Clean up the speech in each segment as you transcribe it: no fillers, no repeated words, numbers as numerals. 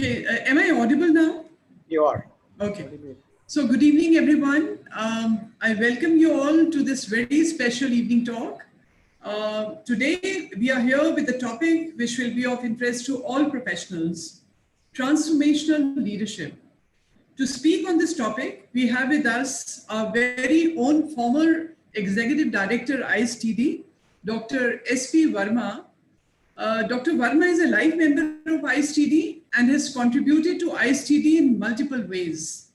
Okay, am I audible now? You are. Okay. So good evening, everyone. I welcome you all to this very special evening talk. Today, we are here with a topic which will be of interest to all professionals, transformational leadership. To speak on this topic, we have with us our very own former Executive Director, ISTD, Dr. S.P. Verma. Dr. Verma is a life member of ISTD and has contributed to ISTD in multiple ways.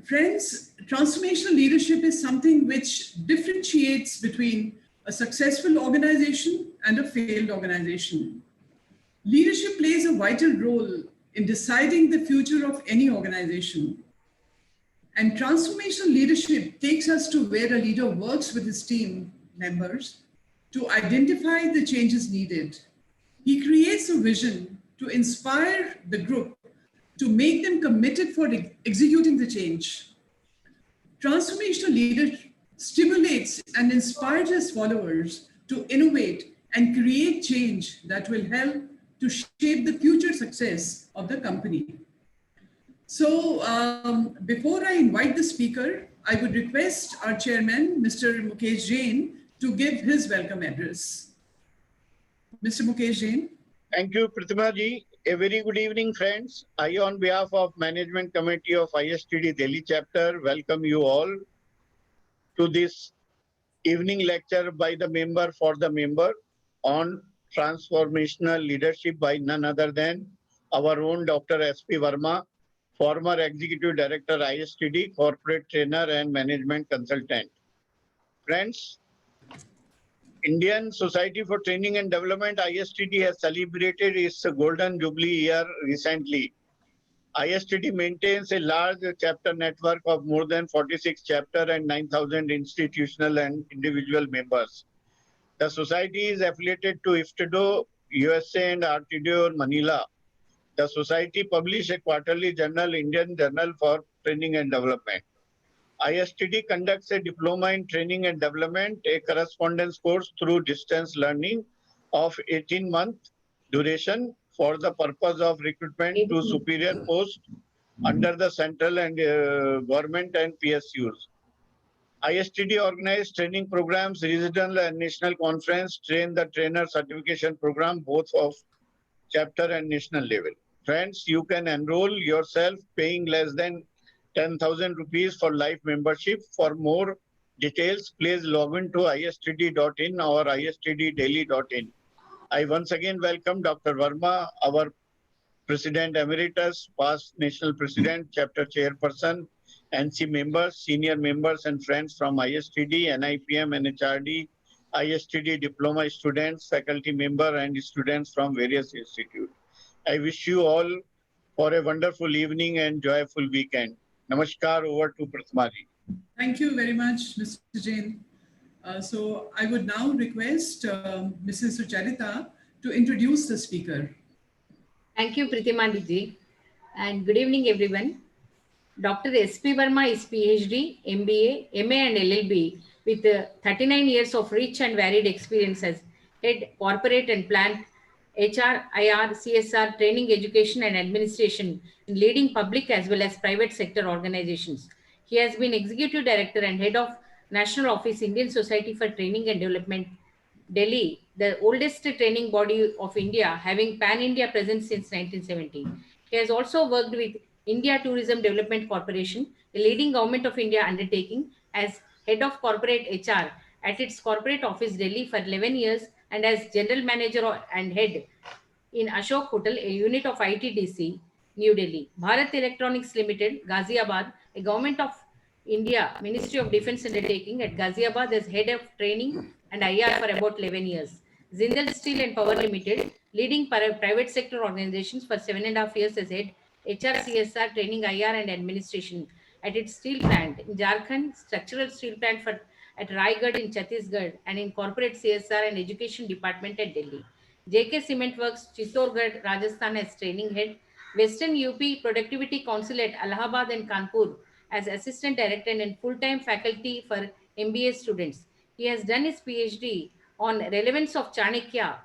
Friends, transformational leadership is something which differentiates between a successful organization and a failed organization. Leadership plays a vital role in deciding the future of any organization. And transformational leadership takes us to where a leader works with his team members to identify the changes needed. He creates a vision to inspire the group to make them committed for executing the change. Transformational leader stimulates and inspires his followers to innovate and create change that will help to shape the future success of the company. So before I invite the speaker, I would request our chairman, Mr. Mukesh Jain, to give his welcome address. Mr. Mukesh Jain. Thank you, Pratima ji. A very good evening, friends. I, on behalf of Management Committee of ISTD Delhi Chapter, welcome you all to this evening lecture by the member for the member on transformational leadership by none other than our own Dr. S.P. Verma, former Executive Director, ISTD, Corporate Trainer and Management Consultant. Friends, Indian Society for Training and Development, ISTD, has celebrated its Golden Jubilee year recently. ISTD maintains a large chapter network of more than 46 chapter and 9,000 institutional and individual members. The society is affiliated to IFTDO, USA and RTDO Manila. The society publishes a quarterly journal, Indian Journal for Training and Development. ISTD conducts a diploma in training and development, a correspondence course through distance learning of 18-month duration for the purpose of recruitment to superior posts under the central and government and PSUs. ISTD organized training programs, regional and national conference, train the trainer certification program, both of chapter and national level. Friends, you can enroll yourself paying less than 10,000 rupees for life membership. For more details, please log in to istd.in or istddaily.in. I once again welcome Dr. Verma, our President Emeritus, past National President, Chapter Chairperson, NC members, senior members and friends from ISTD, NIPM, NHRD, ISTD diploma students, faculty member and students from various institutes. I wish you all for a wonderful evening and joyful weekend. Namaskar, over to Pratima ji. Thank you very much, Mr. Jain. So I would now request Mrs. Sucharita to introduce the speaker. Thank you, Pratima ji, and good evening, everyone. Dr. S.P. Verma is PhD, MBA, MA and LLB with 39 years of rich and varied experience as head corporate and plant HR, IR, CSR, training, education and administration in leading public as well as private sector organizations. He has been executive director and head of National Office, Indian Society for Training and Development, Delhi, the oldest training body of India, having pan-India presence since 1970. He has also worked with India Tourism Development Corporation, a leading government of India undertaking, as head of corporate HR at its corporate office Delhi for 11 years and as general manager and head in Ashok Hotel, a unit of ITDC, New Delhi. Bharat Electronics Limited, Ghaziabad, a government of India Ministry of Defence undertaking at Ghaziabad as head of training and IR for about 11 years. Jindal Steel and Power Limited, leading private sector organizations for 7.5 years as head HR, CSR, training, IR and administration at its steel plant in Jharkhand, structural steel plant at Raigad in Chhattisgarh, and in corporate CSR and education department at Delhi. JK Cement Works, Chittorgarh, Rajasthan as training head, Western UP Productivity Council at Allahabad and Kanpur as assistant director and full-time faculty for MBA students. He has done his PhD on relevance of Chanakya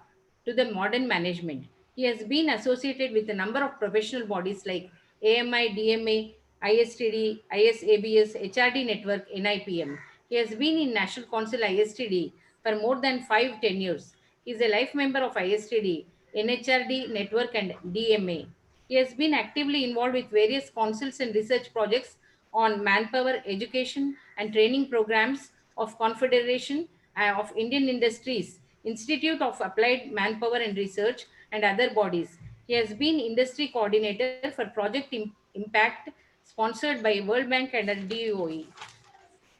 to the modern management. He has been associated with a number of professional bodies like AMI, DMA, ISTD, ISABS, HRD Network, NIPM. He has been in National Council ISTD for more than 5 tenures. He is a life member of ISTD, NHRD Network, and DMA. He has been actively involved with various councils and research projects on manpower, education, and training programs of Confederation of Indian Industries, Institute of Applied Manpower and Research, and other bodies. He has been industry coordinator for Project Impact, sponsored by World Bank and DOE.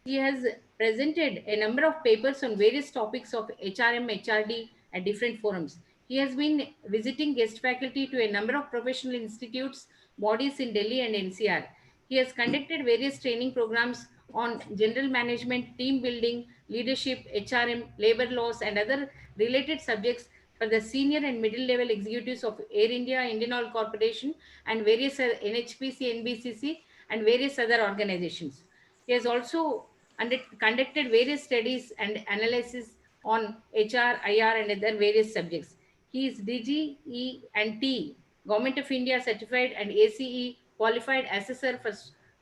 He has presented a number of papers on various topics of HRM, HRD at different forums. He has been visiting guest faculty to a number of professional institutes, bodies in Delhi and NCR. He has conducted various training programs on general management, team building, leadership, HRM, labor laws, and other related subjects for the senior and middle level executives of Air India, Indian Oil Corporation, and various NHPC, NBCC, and various other organizations. He has also conducted various studies and analysis on HR, IR, and other various subjects. He is DG, E, and T, Government of India certified and ACE qualified assessor for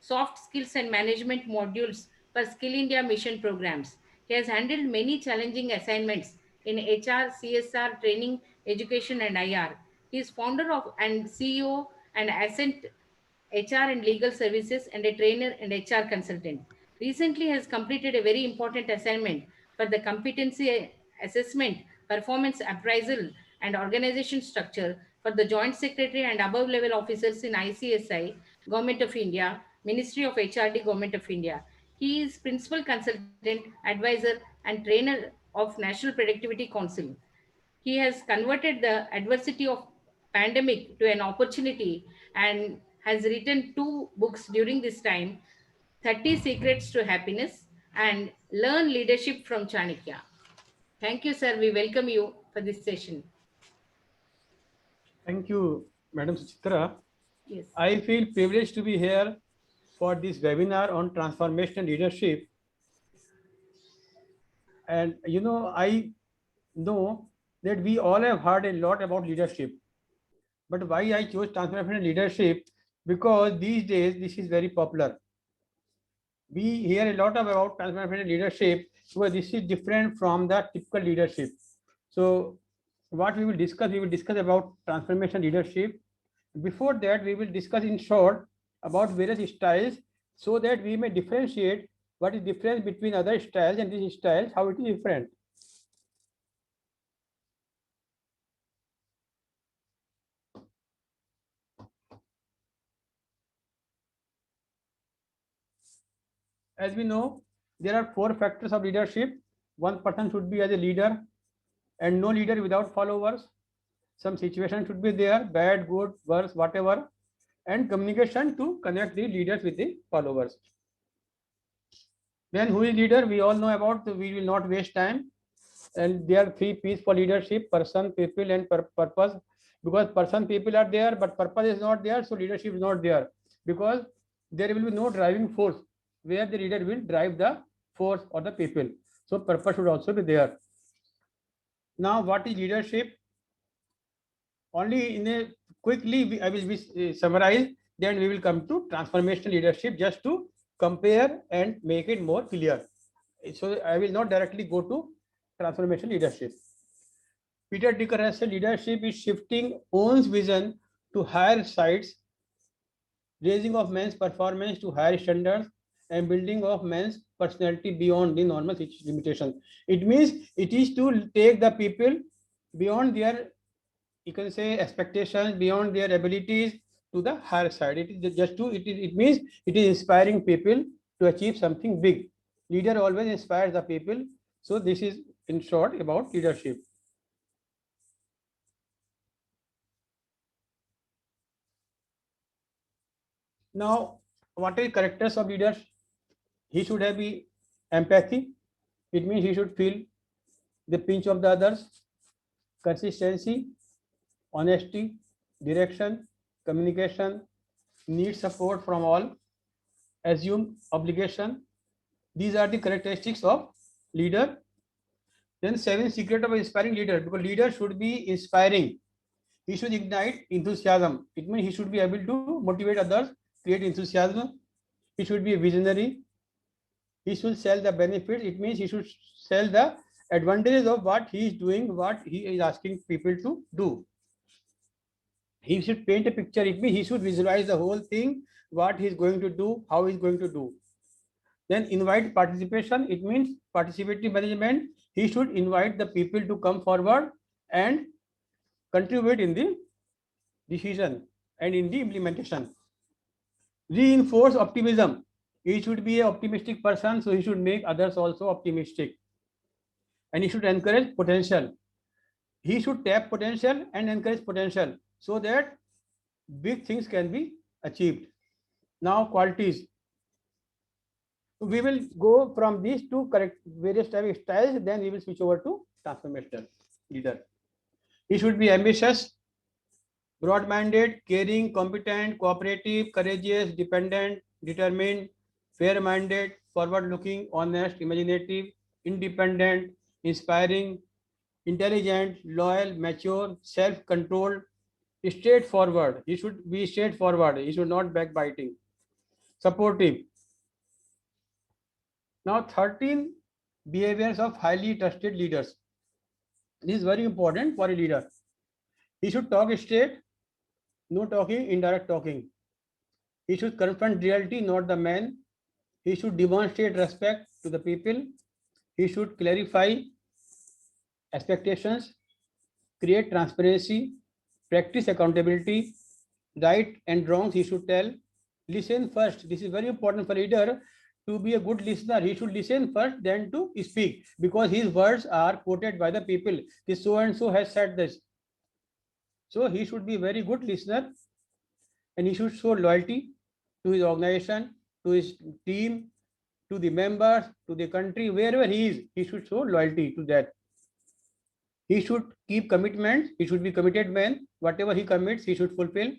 soft skills and management modules for Skill India mission programs. He has handled many challenging assignments in HR, CSR, training, education, and IR. He is founder of and CEO and Ascent HR and legal services, and a trainer and HR consultant. Recently has completed a very important assignment for the competency assessment, performance appraisal, and organization structure for the joint secretary and above level officers in ICSI, Government of India, Ministry of HRD, Government of India. He is principal consultant, advisor, and trainer of National Productivity Council. He has converted the adversity of pandemic to an opportunity and has written 2 books during this time: 30 Secrets to Happiness and Learn Leadership from Chanakya. Thank you, sir. We welcome you for this session. Thank you, Madam Suchitra. Yes. I feel privileged to be here for this webinar on transformational leadership. And I know that we all have heard a lot about leadership. But why I chose transformational leadership? Because these days this is very popular. We hear a lot about transformational leadership, because this is different from the typical leadership. So what we will discuss about transformational leadership. Before that, we will discuss in short about various styles, so that we may differentiate what is difference between other styles and these styles, how it is different. As we know, there are 4 factors of leadership. One person should be as a leader, and no leader without followers. Some situation should be there, bad, good, worse, whatever, and communication to connect the leaders with the followers. Then who is leader? We all know about, we will not waste time. And there are 3 P's for leadership: person, people, and purpose. Because person, people are there, but purpose is not there, so leadership is not there. Because there will be no driving force where the leader will drive the force or the people. So purpose should also be there. Now, what is leadership? Only in a quickly I will be summarize. Then we will come to transformational leadership, just to compare and make it more clear. So I will not directly go to transformational leadership. Peter Drucker has said leadership is shifting one's vision to higher heights, raising of man's performance to higher standards, and building of man's personality beyond the normal limitations. It means it is to take the people beyond their, you can say, expectations, beyond their abilities, to the higher side. It is just to, it means it is inspiring people to achieve something big. Leader always inspires the people. So this is in short about leadership. Now, what are the characters of leaders? He should have empathy. It means he should feel the pinch of the others. Consistency, honesty, direction, communication, need support from all, assume obligation. These are the characteristics of leader. Then 7 secret of inspiring leader, because leader should be inspiring. He should ignite enthusiasm. It means he should be able to motivate others, create enthusiasm. He should be a visionary. He should sell the benefits. It means he should sell the advantages of what he is doing, what he is asking people to do. He should paint a picture. It means he should visualize the whole thing, what he is going to do, how he is going to do. Then invite participation. It means participative management. He should invite the people to come forward and contribute in the decision and in the implementation. Reinforce optimism. He should be an optimistic person, so he should make others also optimistic. And he should encourage potential. He should tap potential and encourage potential so that big things can be achieved. Now, qualities. We will go from these two correct various type of styles, then we will switch over to transformational leader. He should be ambitious, broad-minded, caring, competent, cooperative, courageous, dependent, determined, fair-minded, forward-looking, honest, imaginative, independent, inspiring, intelligent, loyal, mature, self-controlled, straightforward. He should be straightforward. He should not backbiting. Supportive. Now, 13 behaviors of highly trusted leaders. This is very important for a leader. He should talk straight, no talking, indirect talking. He should confront reality, not the man. He should demonstrate respect to the people. He should clarify expectations, create transparency, practice accountability, right and wrongs he should tell. Listen first. This is very important for a leader. To be a good listener, he should listen first, then to speak, because his words are quoted by the people. This so and so has said this. So he should be a very good listener, and he should show loyalty to his organization, to his team, to the members, to the country, wherever he is. He should show loyalty to that. He should keep commitments. He should be committed man. Whatever he commits, he should fulfill.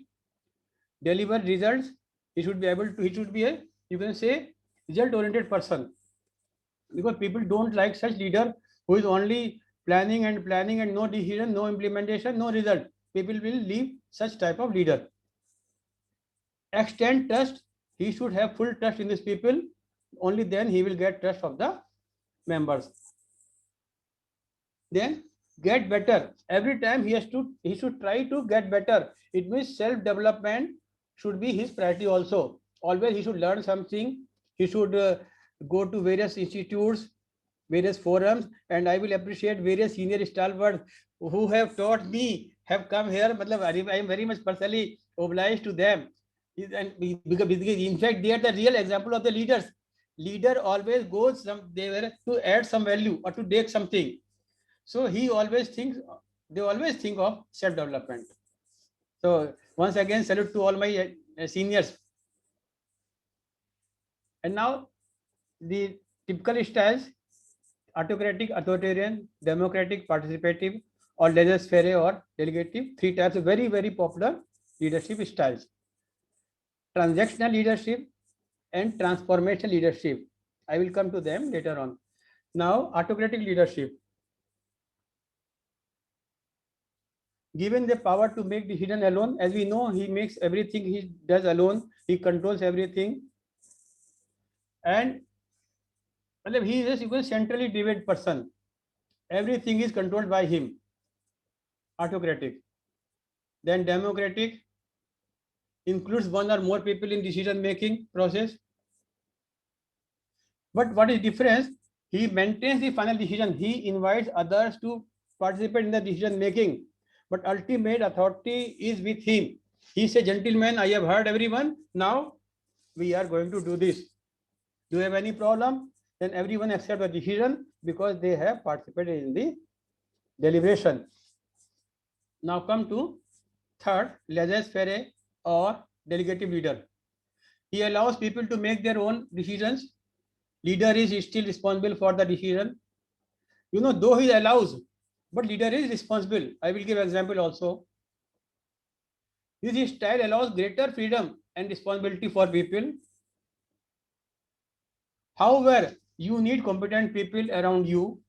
Deliver results. He should be able to. He should be a, you can say, result-oriented person, because people don't like such leader who is only planning and no decision, no implementation, no result. People will leave such type of leader. Extend trust. He should have full trust in these people. Only then he will get trust of the members. Then get better. Every time he should try to get better. It means self-development should be his priority also. Always he should learn something. He should go to various institutes, various forums, and I will appreciate various senior stalwarts who have taught me, have come here. I am very much personally obliged to them. And because in fact, they are the real example of the leaders. Leader always goes there to add some value or to take something. So he always thinks, they always think of self-development. So once again, salute to all my seniors. And now the typical styles: autocratic, authoritarian, democratic, participative, or laissez-faire or delegative. Three types of very, very popular leadership styles. Transactional leadership and transformational leadership. I will come to them later on. Now, autocratic leadership. Given the power to make decision alone, as we know, he makes everything he does alone. He controls everything. And he is a centrally driven person. Everything is controlled by him. Autocratic. Then democratic includes one or more people in decision making process. But what is difference? He maintains the final decision. He invites others to participate in the decision making, but ultimate authority is with him. He says, "Gentlemen, I have heard everyone. Now we are going to do this. Do you have any problem?" Then everyone accepts the decision because they have participated in the deliberation. Now come to third, laissez-faire or delegative leader. He allows people to make their own decisions. Leader is still responsible for the decision. Though he allows, but leader is responsible. I will give an example also. This style allows greater freedom and responsibility for people. However, you need competent people around you,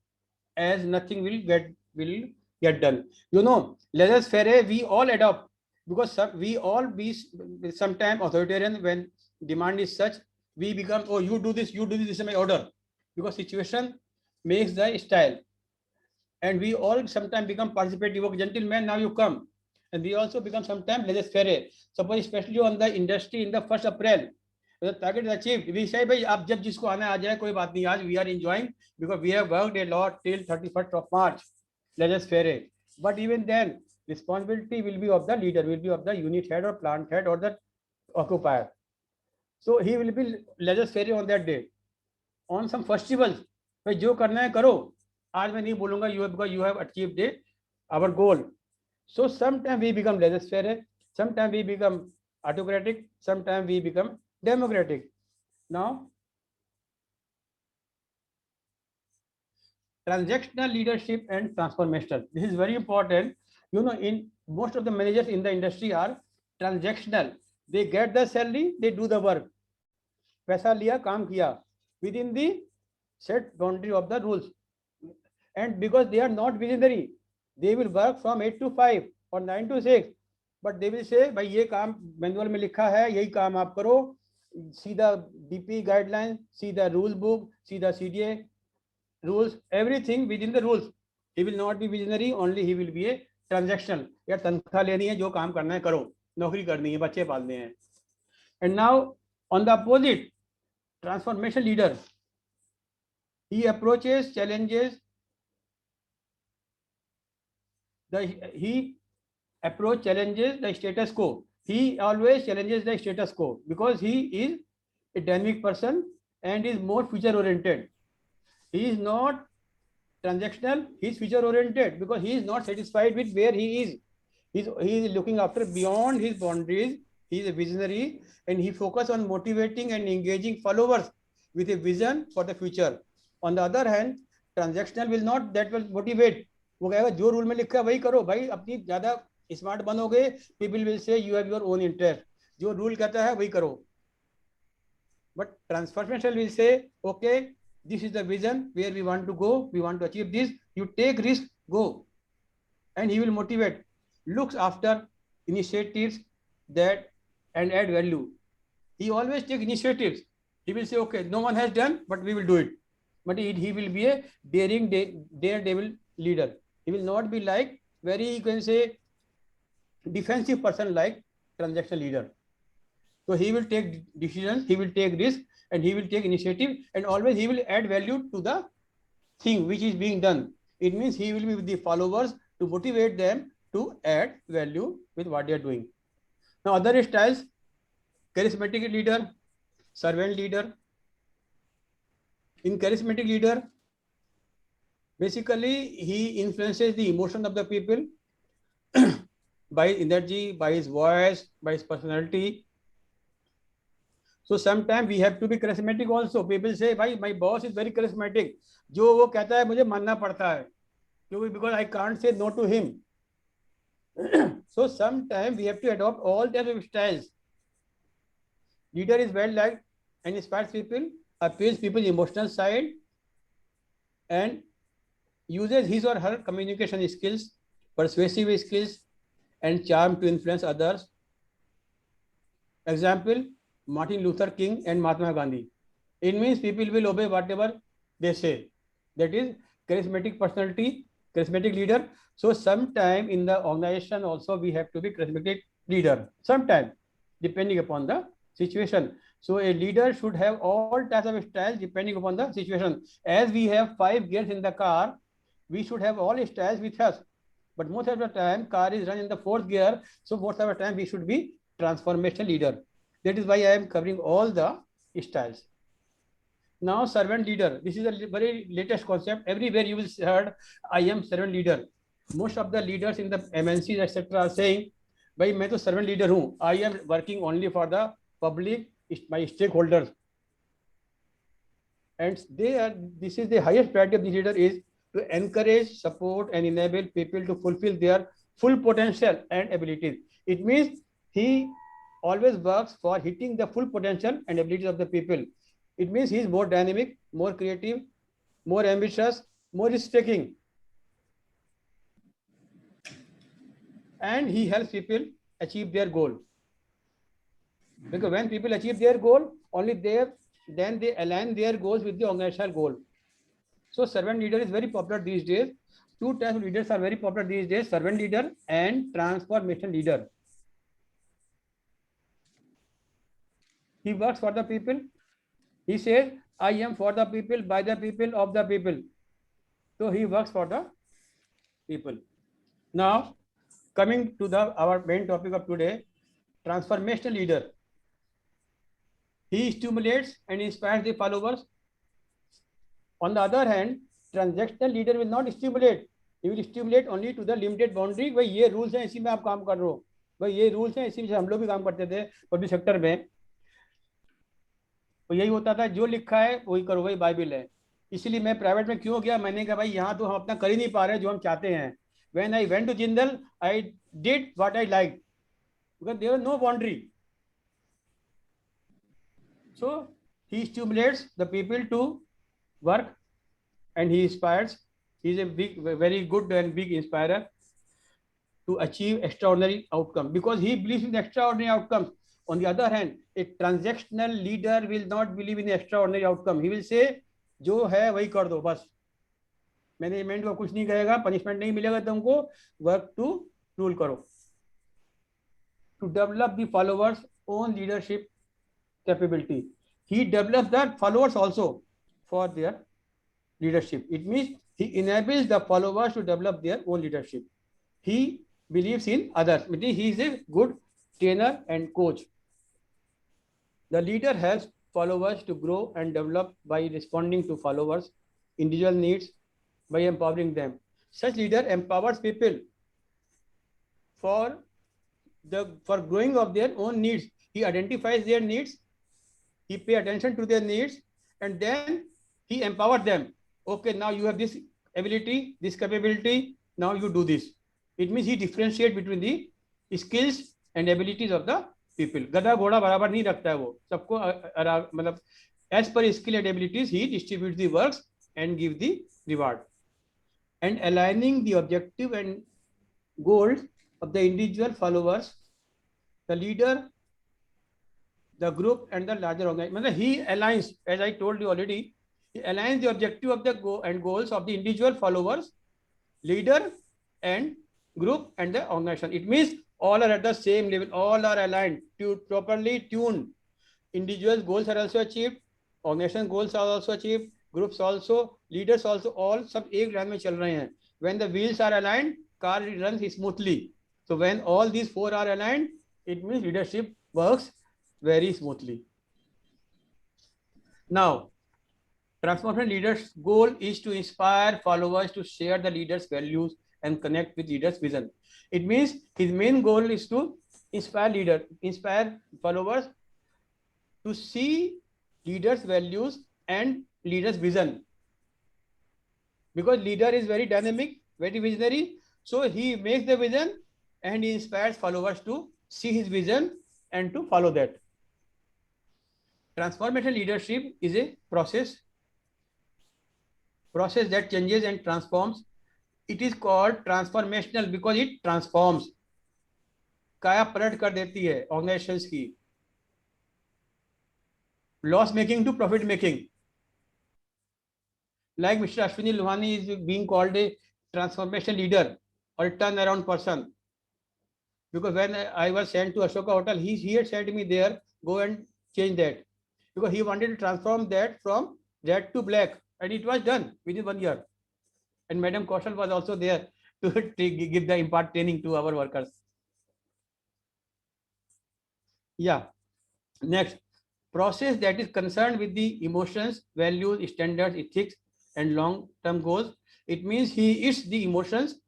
as nothing will get done. You know, laissez-faire we all adopt, because we all be sometimes authoritarian. When demand is such, we become, oh, you do this, this is my order, because situation makes the style. And we all sometimes become participative. Oh, gentleman, now you come. And we also become sometimes laissez-faire. Suppose especially on the industry in the 1st April, the target is achieved. We say, bhai, ab jab jisko aana aa jaye, koi baat nahi, aaj we are enjoying because we have worked a lot till 31st of March. Laissez-faire. But even then, responsibility will be of the leader, will be of the unit head or plant head or the occupier. So he will be laissez-faire on that day. On some festivals, bhai, jo karna hai karo. आज मैं नहीं बोलूंगा, you because you have achieved our goal. So sometimes we become laissez-faire, sometimes we become autocratic, sometimes we become democratic. Now, transactional leadership and transformational. This is very important. You know, in most of the managers in the industry are transactional. They get the salary, they do the work. पैसा लिया, काम किया within the set boundary of the rules. And because they are not visionary, they will work from 8 to 5 or 9 to 6. But they will say, भाई ये काम manual में लिखा है, यही काम आप करो. See the DP guidelines, see the rule book, see the CDA rules, everything within the rules. He will not be visionary, only he will be a transactional. या तनख्वाह लेनी है, जो काम करना है करो, नौकरी करनी है, बच्चे पालने हैं. And now on the opposite, transformation leader, he approaches challenges. He approach challenges the status quo. He always challenges the status quo because he is a dynamic person and is more future oriented. He is not transactional, he is future oriented because he is not satisfied with where he is. He is looking after beyond his boundaries. He is a visionary and he focuses on motivating and engaging followers with a vision for the future. On the other hand, transactional will not, that will motivate. वो कहेगा जो rule में लिखा है वही करो भाई, अपनी ज्यादा स्मार्ट बनोगे, people will say you have your own interest, जो रूल कहता है वही करो. But transformation will say okay, this is the vision where we want to go, we want to achieve this, you take risk, go. And he will motivate, looks after initiatives that and add value. He always take initiatives. He will say, okay, no one has done, but we will do it. But he will be a daredevil leader. He will not be like very, you can say, defensive person like transactional leader. So he will take decisions, he will take risk, and he will take initiative, and always he will add value to the thing which is being done. It means he will be with the followers to motivate them to add value with what they are doing. Now other styles, charismatic leader, servant leader. In charismatic leader, basically he influences the emotion of the people by energy, by his voice, by his personality. So sometimes we have to be charismatic also. People say, "Bhai, my boss is very charismatic. जो वो कहता है मुझे मानना पड़ता है, क्योंकि because I can't say no to him." So sometimes we have to adopt all types of styles. Leader is well liked and inspires people, appeals people's emotional side, and uses his or her communication skills, persuasive skills, and charm to influence others. Example, Martin Luther King and Mahatma Gandhi. It means people will obey whatever they say. That is charismatic personality, charismatic leader. So sometime in the organization also we have to be charismatic leader. Sometime, depending upon the situation. So a leader should have all types of styles depending upon the situation. As we have 5 gears in the car, we should have all styles with us. But most of the time, car is run in the 4th gear. So most of the time, we should be transformational leader. That is why I am covering all the styles. Now, servant leader. This is a very latest concept. Everywhere you will heard, I am servant leader. Most of the leaders in the MNCs, etc., are saying, "Bhai, मैं तो servant leader हूँ. I am working only for the public, my stakeholders." And this is the highest priority of the leader is to encourage, support, and enable people to fulfill their full potential and abilities. It means he always works for hitting the full potential and abilities of the people. It means he is more dynamic, more creative, more ambitious, more risk-taking. and he helps people achieve their goal. Because when people achieve their goal, only then they align their goals with the organizational goal. So servant leader is very popular these days. Two types of leaders are very popular these days: servant leader and transformation leader. He works for the people. He says, I am for the people, by the people, of the people. So he works for the people. Now, coming to our main topic of today, transformational leader. He stimulates and inspires the followers. On the other hand, transactional leader will not stimulate. He will stimulate only to the limited boundary. भाई ये rules हैं, इसी में आप काम कर रहे हो. भाई ये rules हैं, इसी में हम लोग भी काम करते थे पब्लिक सेक्टर में. तो यही होता था, जो लिखा है वही करो, वही बाइबल है. इसीलिए मैं प्राइवेट में क्यों गया, मैंने कहा भाई यहाँ तो हम अपना कर ही नहीं पा रहे जो हम चाहते हैं. When I went to Jindal, I did what I liked because there was no boundary. So he stimulates the people to work and he inspires. He is a very good and big inspirer to achieve extraordinary outcome because he believes in extraordinary outcomes. On the other hand, a transactional leader will not believe in extraordinary outcome. He will say, जो है वही कर दो बस, management को कुछ नहीं कहेगा, पनिशमेंट नहीं मिलेगा तुमको, वर्क टू रूल करो. To develop the followers' own leadership capability. He develops the followers also for their leadership. It means he enables the followers to develop their own leadership. He believes in others. He is a good trainer and coach. The leader helps followers to grow and develop by responding to followers' individual needs by empowering them. Such leader empowers people for growing of their own needs. He identifies their needs, he pays attention to their needs, and then he empowers them. Okay, now you have this ability, this capability, now you do this. It means he differentiates between the skills and abilities of the people. गधा घोड़ा बराबर नहीं रखता है वो, सबको मतलब as per skill and abilities he distributes the works and gives the reward. And aligning the objective and goals of the individual followers, the leader, the group, and the larger organization. He aligns, as I told you already, he aligns the objective of the goals of the individual followers, leader, and group, and the organization. It means all are at the same level, all are aligned, properly tuned. Individual goals are also achieved, organization goals are also achieved, groups also, leaders also, all सब एक line में चल रहे हैं. When the wheels are aligned, car runs smoothly. So when all these four are aligned, it means leadership works very smoothly. Now, transformation leaders' goal is to inspire followers to share the leader's values and connect with leader's vision. It means his main goal is to inspire followers to see leader's values and leader's vision. Because leader is very dynamic, very visionary, so he makes the vision and he inspires followers to see his vision and to follow that. Transformational leadership is a process that changes and transforms. It is called transformational because it transforms. काया पलट कर देती है organizations की. Loss making to profit making. Like Mr. Ashwini Lohani is being called a transformation leader or turnaround person. Because when I was sent to Ashoka Hotel, he had sent me there, go and change that. Because he wanted to transform that from red to black. And it was done within 1 year. And Madam Kaushal was also there to give the impart training to our workers. Yeah. Next, process that is concerned with the emotions, values, standards, ethics, and long-term goals. It means he is the emotions,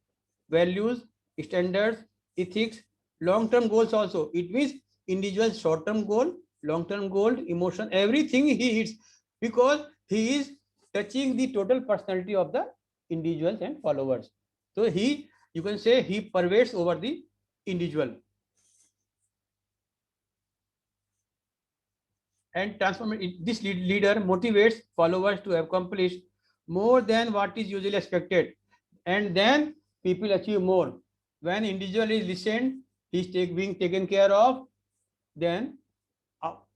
values, standards, ethics, long-term goals also. It means individual short-term goal, long-term goal, emotion, everything he hits because he is touching the total personality of the individuals and followers. So you can say he pervades over the individual. And this leader motivates followers to accomplish more than what is usually expected. And then people achieve more. When individual is listened, he is being taken care of, then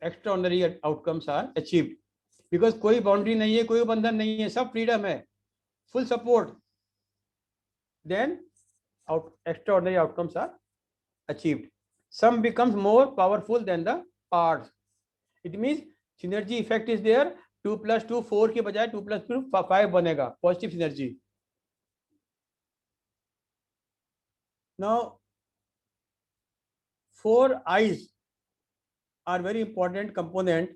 extraordinary outcomes are achieved. Because कोई boundary नहीं है, कोई बंधन नहीं है, सब freedom है, full support, then extraordinary outcomes are achieved. Sum becomes more powerful than the parts. It means synergy effect is there. 2 + 2 4 के बजाय 2 + 2 5 बनेगा, positive synergy. Now 4 I's are very important component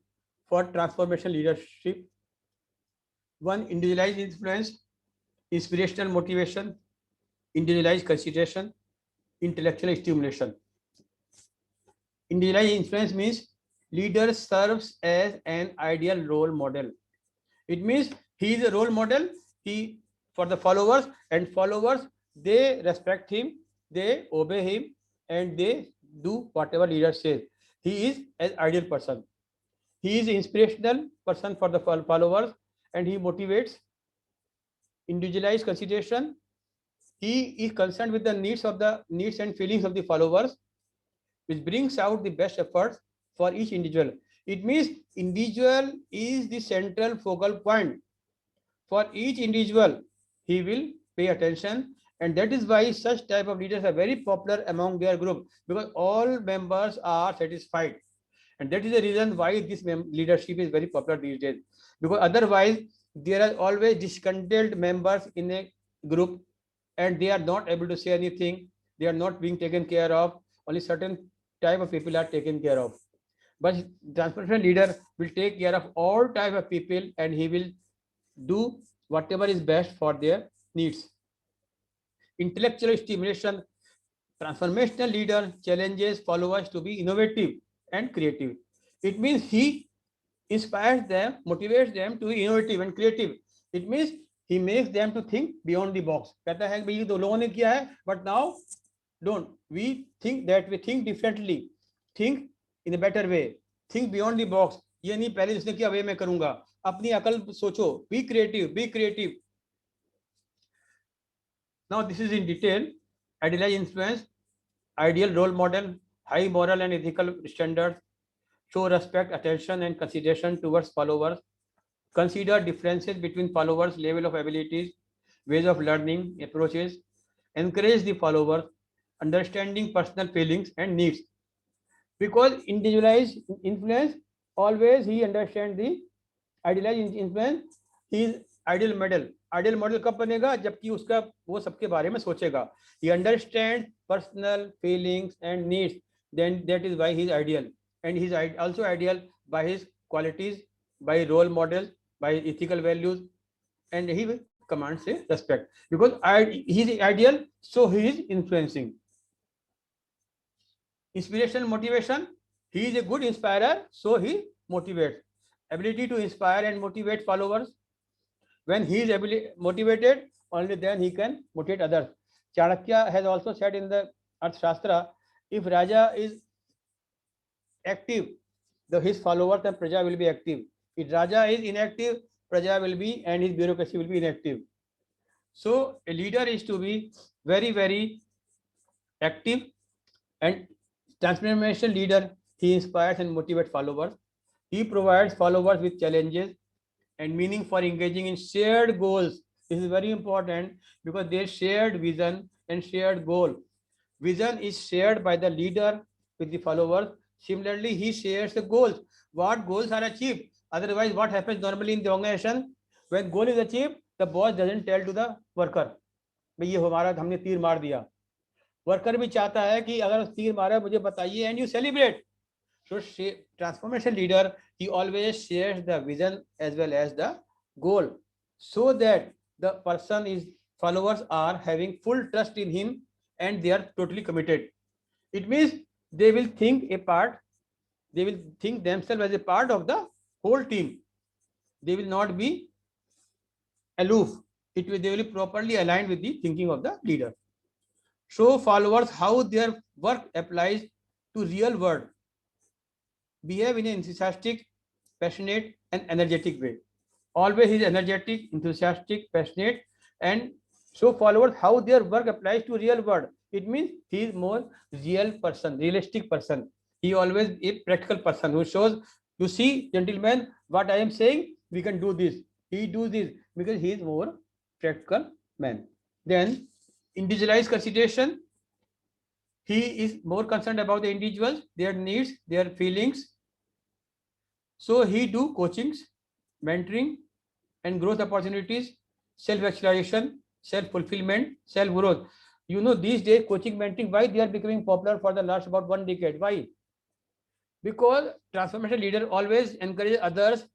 for transformation leadership. 1, individualized influence, inspirational motivation, individualized consideration, intellectual stimulation. Individualized influence means leader serves as an ideal role model. It means he is a role model for the followers, and followers, they respect him, they obey him, and they do whatever leader says. He is an ideal person. He is an inspirational person for the followers, and he motivates. Individualized consideration, he is concerned with the needs and feelings of the followers, which brings out the best efforts for each individual. It means individual is the central focal point. For each individual, he will pay attention, and that is why such type of leaders are very popular among their group, because all members are satisfied. And that is the reason why this leadership is very popular these days, because otherwise there are always discontented members in a group, and they are not able to say anything, they are not being taken care of, only certain type of people are taken care of. But transformation leader will take care of all type of people, and he will do whatever is best for their needs. Intellectual stimulation, transformational leader challenges followers to be innovative and creative. It means he inspires them, motivates them to be innovative and creative. It means he makes them to think beyond the box. कहता है कि ये तो लोगों ने किया है, but now don't. We think that we think differently. Think in a better way. Think beyond the box. ये नहीं पहले जिसने किया वे मैं करूंगा. अपनी अकल सोचो. Be creative. Be creative. Now this is in detail. Idealized influence, ideal role model, high moral and ethical standards, show respect, attention, and consideration towards followers. Consider differences between followers' level of abilities, ways of learning, approaches. Encourage the followers, understanding personal feelings and needs. Because individualized influence, always he understands the idealized influence. He is ideal model. Ideal model कब बनेगा? जबकि उसका वो सबके बारे में सोचेगा. He understands personal feelings and needs. Then that is why he is ideal. And he is also ideal by his qualities, by role models, by ethical values, and he commands a respect. Because he is ideal, so he is influencing. Inspirational motivation, he is a good inspirer, so he motivates. Ability to inspire and motivate followers. When he is motivated, only then he can motivate others. Chanakya has also said in the Arthashastra, if Raja is active, his followers and Praja will be active. If Raja is inactive, Praja will be, and his bureaucracy will be inactive. So a leader is to be very, very active, and transformation leader, he inspires and motivates followers. He provides followers with challenges and meaning for engaging in shared goals. This is very important because their shared vision and shared goal. Vision is shared by the leader with the followers. Similarly, he shares the goals. What goals are achieved? Otherwise, what happens normally in the organization? When goal is achieved, the boss doesn't tell to the worker, भाई ये हमारा हमने तीर मार दिया. Worker भी चाहता है कि अगर तीर मारा मुझे बताइए, and you celebrate. So transformation leader, he always shares the vision as well as the goal, so that the followers are having full trust in him and they are totally committed. It means they will think themselves as a part of the whole team. They will not be aloof. They will be properly aligned with the thinking of the leader. Show followers how their work applies to real world. Behave in an enthusiastic, passionate, and energetic way. Always is energetic, enthusiastic, passionate, and show followers how their work applies to real world. It means he is more real person, realistic person. He always a practical person who shows, you see, gentlemen, what I am saying, we can do this. He do this because he is more practical man. Then individualized consideration. He is more concerned about the individuals, their needs, their feelings. So he do coachings, mentoring, and growth opportunities, self-actualization, self-fulfillment, self-growth. You know, these days, coaching, mentoring, why they are becoming popular for the last about 1 decade? Why? Because transformation leader always encourage others,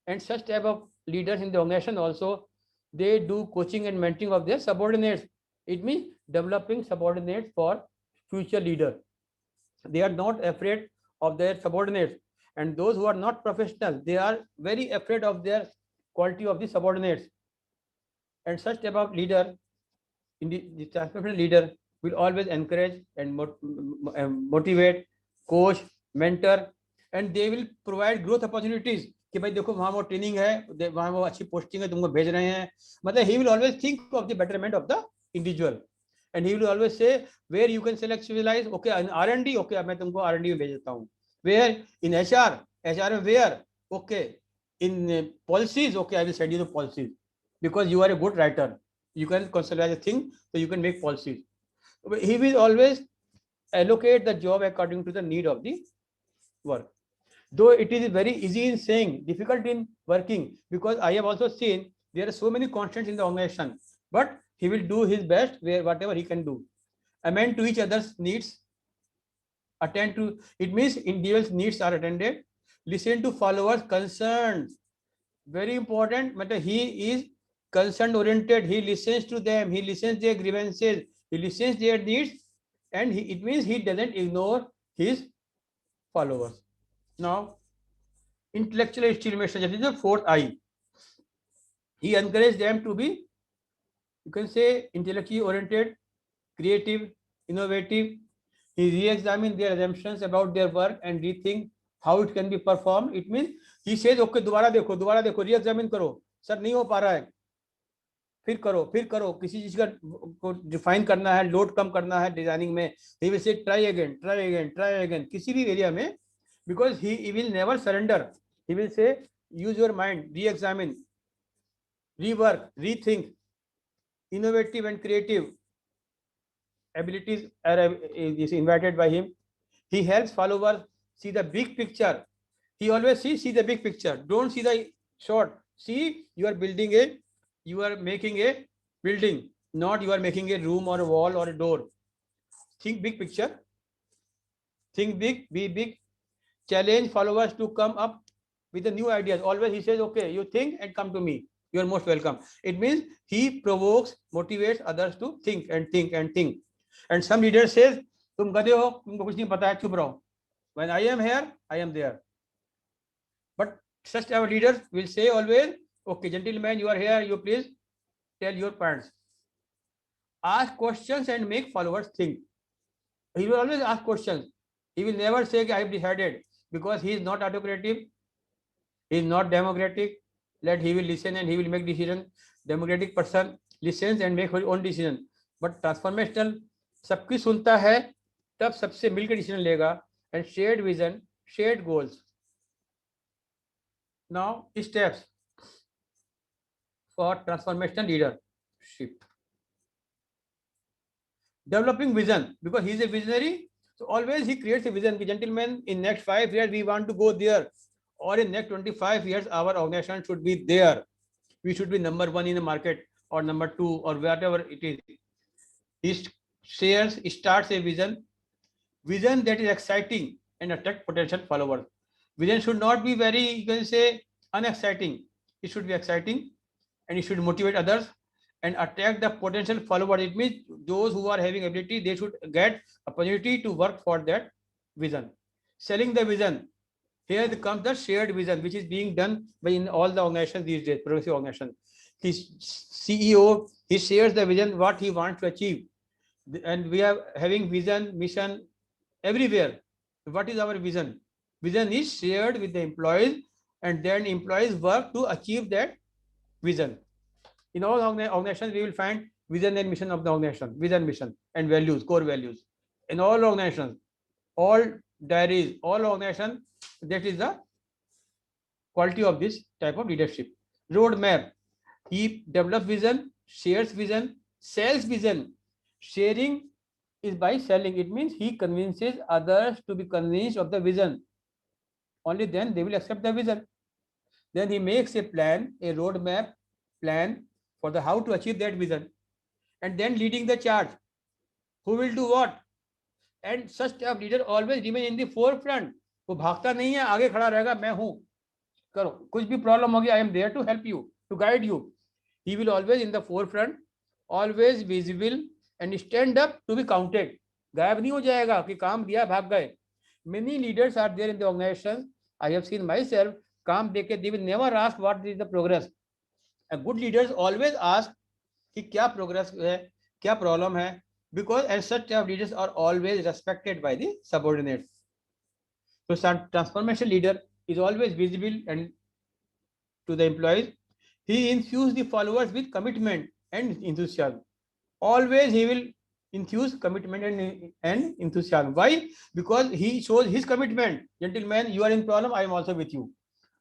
and such type of leaders in the organization also, they do coaching and mentoring of their subordinates. It means developing subordinates for future leader. They are not afraid of their subordinates, and those who are not professional, they are very afraid of their quality of the subordinates. And such type of leader, in the transformation leader, will always encourage and motivate, coach, mentor, and they will provide growth opportunities. कि भाई देखो वहाँ वो training है, वहाँ वो अच्छी posting है, तुमको भेज रहे हैं. मतलब he will always think of the betterment of the individual, and he will always say where you can select specialize. Okay, in R&D, okay, मैं तुमको R&D में भेज देता हूँ. Where in HR में where? Okay, in policies, okay, I will send you the policies because you are a good writer. You can consolidate a thing, so you can make policies. He will always allocate the job according to the need of the work. Though it is very easy in saying, difficult in working, because I have also seen there are so many constants in the organization, but he will do his best where whatever he can do. Amend to each other's needs, attend to, it means individuals' needs are attended, listen to followers' concerns. Very important, but he is concern oriented. He listens to them, he listens their grievances, he listens their needs, and it means he doesn't ignore his followers. Now, intellectual stimulation, that is the fourth I. He encouraged them to be, you can say, intellectually oriented, creative, innovative. He re-examined their assumptions about their work and rethink how it can be performed. It means he says, okay, दोबारा देखो, re-examine करो, sir नहीं हो पा रहा है, फिर करो, किसी चीज का डिफाइन करना है, लोड कम करना है डिजाइनिंग में, he will say try again, किसी भी एरिया में, because he will never surrender. He will say use your mind, re-examine, rework, rethink. Innovative and creative abilities is invited by him. He helps followers see the big picture. He always see the big picture. Don't see the short. See, you are making a building, not you are making a room or a wall or a door. Think big picture. Think big, be big. Challenge followers to come up with the new ideas. Always he says, okay, you think and come to me. You are most welcome. It means he provokes, motivates others to think and think and think. And some leader says, तुम गधे हो, तुमको कुछ नहीं पता है, चुप रहो. When I am here, I am there. But such our leaders will say always, okay, gentlemen, you are here, you please tell your points. Ask questions and make followers think. He will always ask questions. He will never say, I have decided, because he is not autocratic, he is not democratic. Let he will listen and he will make decision. Democratic person listens and make his own decision. But transformational सबकी सुनता है, तब सबसे मिलकर decision लेगा. And shared vision, shared goals. Now steps for transformational leadership. Developing vision, because he is a visionary, so always he creates a vision. Gentlemen, in next 5 years we want to go there, or in next 25 years our organization should be there. We should be number 1 in the market, or number 2, or whatever it is. He starts a vision that is exciting and attract potential followers. Vision should not be very, you can say, unexciting. It should be exciting, and it should motivate others and attract the potential followers. It means those who are having ability, they should get opportunity to work for that vision. Selling the vision. Here comes the shared vision, which is being done by in all the organizations these days, progressive organizations. His CEO, he shares the vision, what he wants to achieve. And we are having vision, mission everywhere. What is our vision? Vision is shared with the employees, and then employees work to achieve that vision. In all organizations, we will find vision and mission of the organization, vision, mission, and values, core values. In all organizations, all diaries, all organizations, that is the quality of this type of leadership. Roadmap. He develops vision, shares vision, sells vision. Sharing is by selling. It means he convinces others to be convinced of the vision. Only then they will accept the vision. Then he makes a plan, a roadmap plan for the how to achieve that vision. And then leading the charge. Who will do what? And such a leader always remain in the forefront. वो भागता नहीं है, आगे खड़ा रहेगा, मैं हूं, करो, कुछ भी प्रॉब्लम होगी, I am there to help you, to guide you. He will always in the forefront, always visible and stand up to be counted. गायब नहीं हो जाएगा कि काम दिया भाग गए. Many leaders are there in the organization. I have seen myself, काम देके they will never ask what is the progress. A good leaders always ask कि क्या progress है, क्या problem है, because and such leaders are always respected by the subordinates. So transformation leader is always visible and to the employees. He infuse the followers with commitment and enthusiasm. Always he will infuse commitment and enthusiasm. Why? Because he shows his commitment. Gentlemen, you are in problem, I am also with you.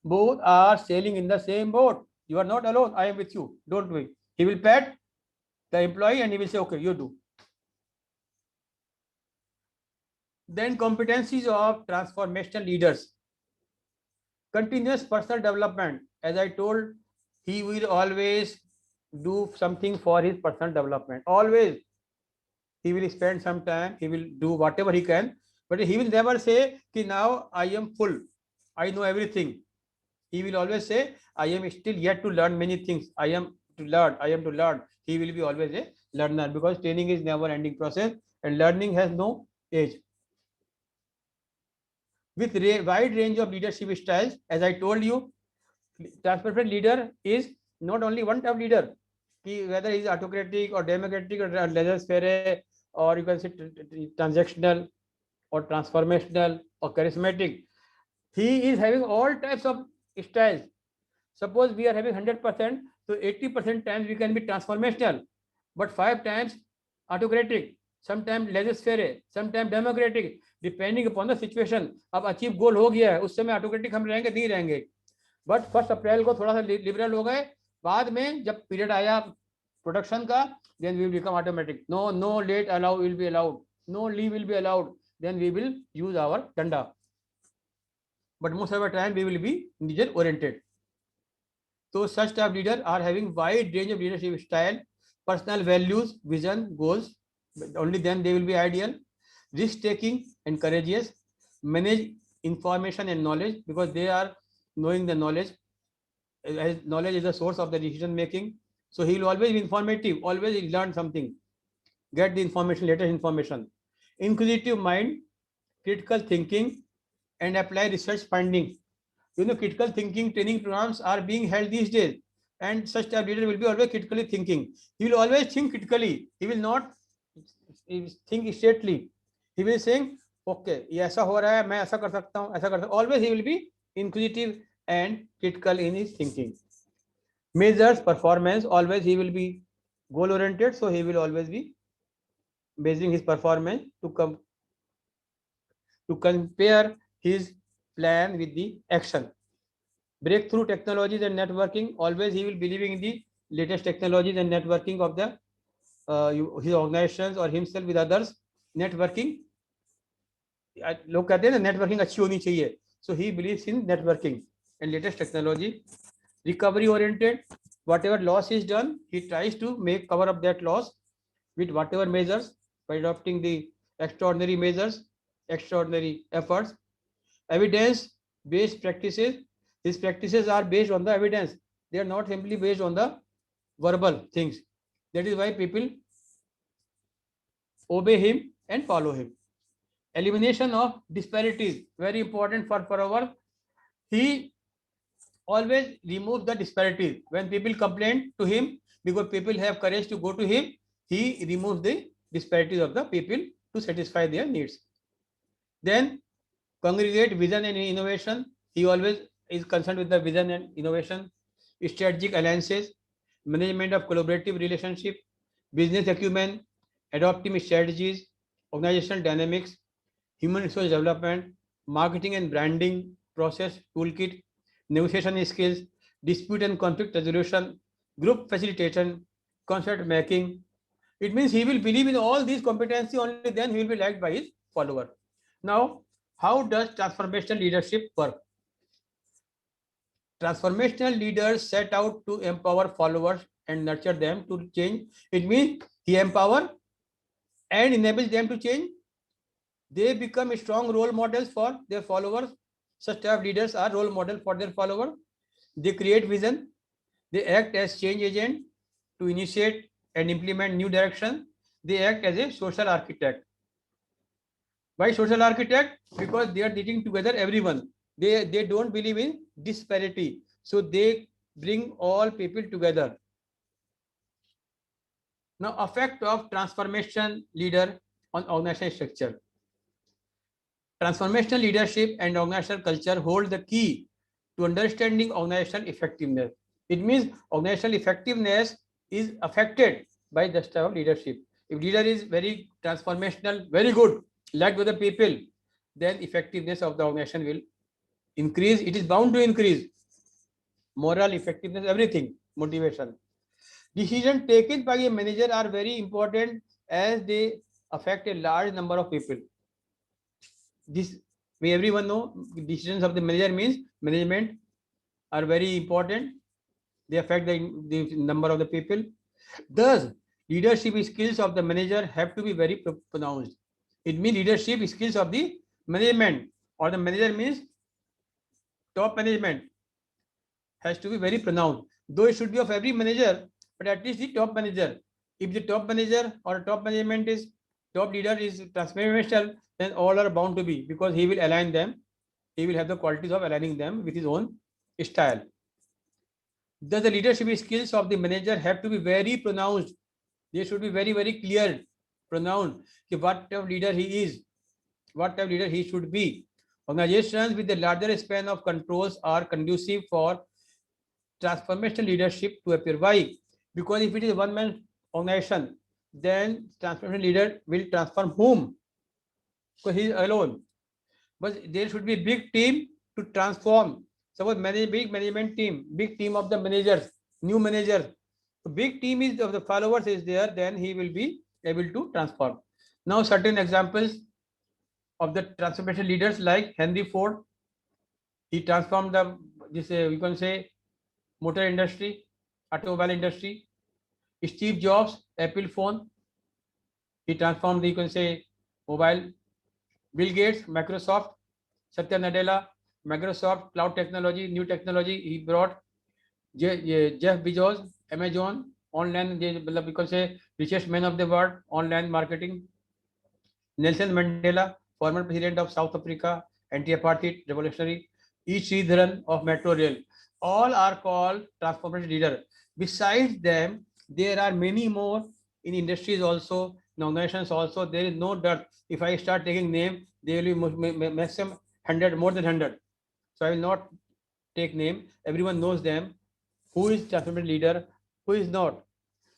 Both are sailing in the same boat. You are not alone, I am with you. Don't worry. He will pat the employee and he will say, okay, you do. Then competencies of transformational leaders. Continuous personal development. As I told, he will always do something for his personal development. Always. He will spend some time, he will do whatever he can, but he will never say, "Ki now I am full, I know everything." He will always say, "I am still yet to learn many things. I am to learn, I am to learn." He will be always a learner because training is never ending process and learning has no age. With wide range of leadership styles, as I told you, transparent leader is not only one type of leader, whether he is autocratic or democratic or laissez-faire, or you can say transactional or transformational or charismatic. He is having all types of styles. Suppose we are having 100%, so 80% times we can be transformational, but 5 times autocratic, sometimes laissez-faire, sometimes democratic, depending upon the situation. अब achieve गोल हो गया है, उस समय autocratic हम रहेंगे नहीं रहेंगे, बट 1 अप्रैल को थोड़ा सा लिबरल हो गए, बाद में जब पीरियड आया प्रोडक्शन का, then we will become automatic. No late allow will be allowed, no leave will be allowed, then we will use our danda, but most of the time we will be result oriented. So such type of leaders are having wide range of leadership style, personal values, vision, goals, only then they will be ideal. Risk taking and courageous, manage information and knowledge because they are knowing the knowledge, as knowledge is the source of the decision making. So he will always be informative, always learn something, get the information, latest information. Inquisitive mind, critical thinking, and apply research findings. You know, critical thinking training programs are being held these days, and such a leader will be always critically thinking. He will always think critically. He will not think straightly. He will saying, okay, ये ऐसा हो रहा है, मैं ऐसा कर सकता हूँ, ऐसा कर सकता हूँ. Always he will be inquisitive and critical in his thinking. Measures performance, always he will be goal oriented, so he will always be basing his performance to compare his plan with the action. Breakthrough technologies and networking, always he will believing in the latest technologies and networking of the his organizations or himself with others. Networking, लोग कहते हैं ना networking अच्छी होनी चाहिए, so he believes in networking and latest technology. Recovery oriented, whatever loss is done, he tries to make cover up that loss with whatever measures by adopting the extraordinary measures, extraordinary efforts. Evidence based practices, his practices are based on the evidence, they are not simply based on the verbal things. That is why people obey him and follow him. Elimination of disparities, very important for our. He always removes the disparities. When people complain to him, because people have courage to go to him, he removes the disparities of the people to satisfy their needs. Then congregate vision and innovation. He always is concerned with the vision and innovation. Strategic alliances, management of collaborative relationship, business acumen, adopting strategies, organizational dynamics, human resource development, marketing and branding, process toolkit, negotiation skills, dispute and conflict resolution, group facilitation, concept making. It means he will believe in all these competencies, only then he will be liked by his follower. Now, how does transformational leadership work? Transformational leaders set out to empower followers and nurture them to change. It means he empowers and enables them to change. They become strong role models for their followers. Such type of leaders are role model for their followers. They create vision. They act as change agent to initiate and implement new direction. They act as a social architect. Why social architect? Because they are knitting together everyone. They don't believe in disparity. So they bring all people together. Now, effect of transformation leader on organizational structure. Transformational leadership and organizational culture hold the key to understanding organizational effectiveness. It means organizational effectiveness is affected by the style of leadership. If leader is very transformational, very good, led by the people, then effectiveness of the organization will increase. It is bound to increase. Moral, effectiveness, everything, motivation. Decisions taken by a manager are very important as they affect a large number of people. This may everyone know, decisions of the manager means management are very important. They affect the number of the people. Thus, leadership skills of the manager have to be very pronounced. It means leadership skills of the management, or the manager means top management, has to be very pronounced. Though it should be of every manager, but at least the top manager. If the top manager or top management is top leader is transformational, then all are bound to be, because he will align them. He will have the qualities of aligning them with his own style. Thus, the leadership skills of the manager have to be very pronounced. They should be very, very clear, pronounced, what type of leader he is, what type of leader he should be. Organizations with a larger span of controls are conducive for transformational leadership to appear. Why? Because if it is a one-man organization, then transformational leader will transform whom? Because he is alone. But there should be a big team to transform. Suppose big management team, big team of the managers, new managers. So big team is of the followers is there, then he will be able to transform. Now, certain examples of the transformation leaders like Henry Ford. He transformed the you can say motor industry, automobile industry. Steve Jobs, Apple phone. He transformed you can say mobile. Bill Gates, Microsoft. Satya Nadella, Microsoft, cloud technology, new technology he brought. Jeff Bezos, Amazon, online, you can say richest man of the world, online marketing. Nelson Mandela, former president of South Africa, anti-apartheid revolutionary. E. Sridharan of Metro Rail. All are called transformation leader. Besides them, there are many more in industries also, in organizations also. There is no doubt. If I start taking name, there will be maximum 100, more than 100. So I will not take name. Everyone knows them. Who is transformation leader? Who is not?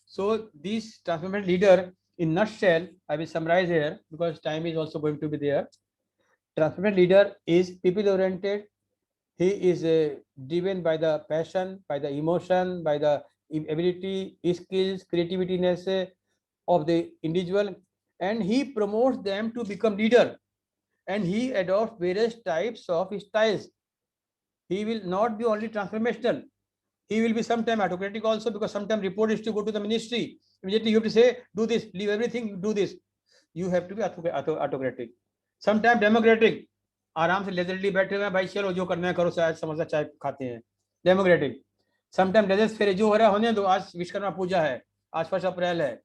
So this transformation leader, in nutshell, I will summarize here because time is also going to be there. Transformation leader is people-oriented. He is driven by the passion, by the emotion, by the ability, skills, creativeness of the individual, and he promotes them to become leader. And he adopts various types of styles. He will not be only transformational. He will be sometimes autocratic also, because sometimes report is to go to the ministry. Immediately you have to say, do this, leave everything, you do this. You have to be autocratic. Sometimes democratic. आराम से leisurely बैठे हुए भाई, चलो जो करना है करो, शायद समोसा चाय खाते हैं. डेमोक्रेटिक. समटाइम लेजर्स फिर जो हो रहा है होने दो, आज विश्वकर्मा पूजा है, आज 1 अप्रैल है,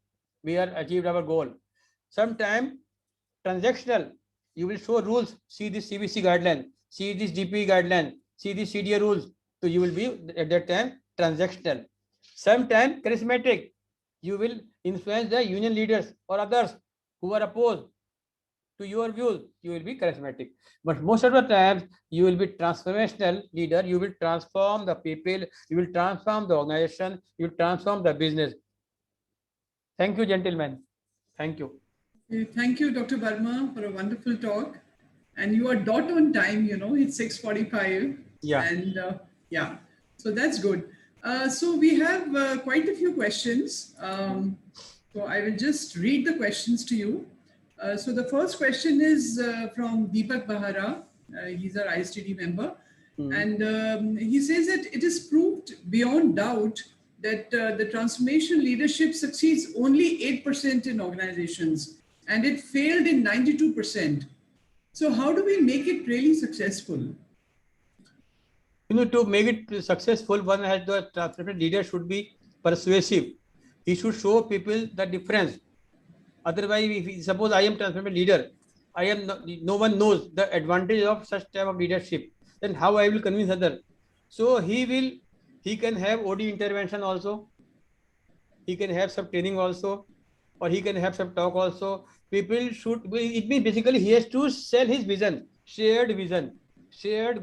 we are achieved our goal. Sometime transactional. You will show rules, see this CBC guideline, see this DPE guideline, see this CDA rules. So you will be at that time transactional. Sometime charismatic. You will influence the union leaders or others who are opposed to your views. You will be charismatic. But most of the times you will be transformational leader. You will transform the people. You will transform the organization. You will transform the business. Thank you, gentlemen. Thank you. Thank you, Dr. Verma, for a wonderful talk. And you are dot on time, you know, it's 6:45. Yeah. And yeah, so that's good. So we have quite a few questions. So I will just read the questions to you. So the first question is from Deepak Bahara. He's our ISTD member. And he says that it is proved beyond doubt that the transformational leadership succeeds only 8% in organizations, and it failed in 92%. So how do we make it really successful? You know, to make it successful, one has the transformational leader should be persuasive. He should show people the difference. Otherwise, if suppose I am transformational leader, I am no one knows the advantage of such type of leadership. Then how I will convince other? So he can have OD intervention also. He can have some training also, or he can have some talk also. People should. It means basically he has to sell his vision, shared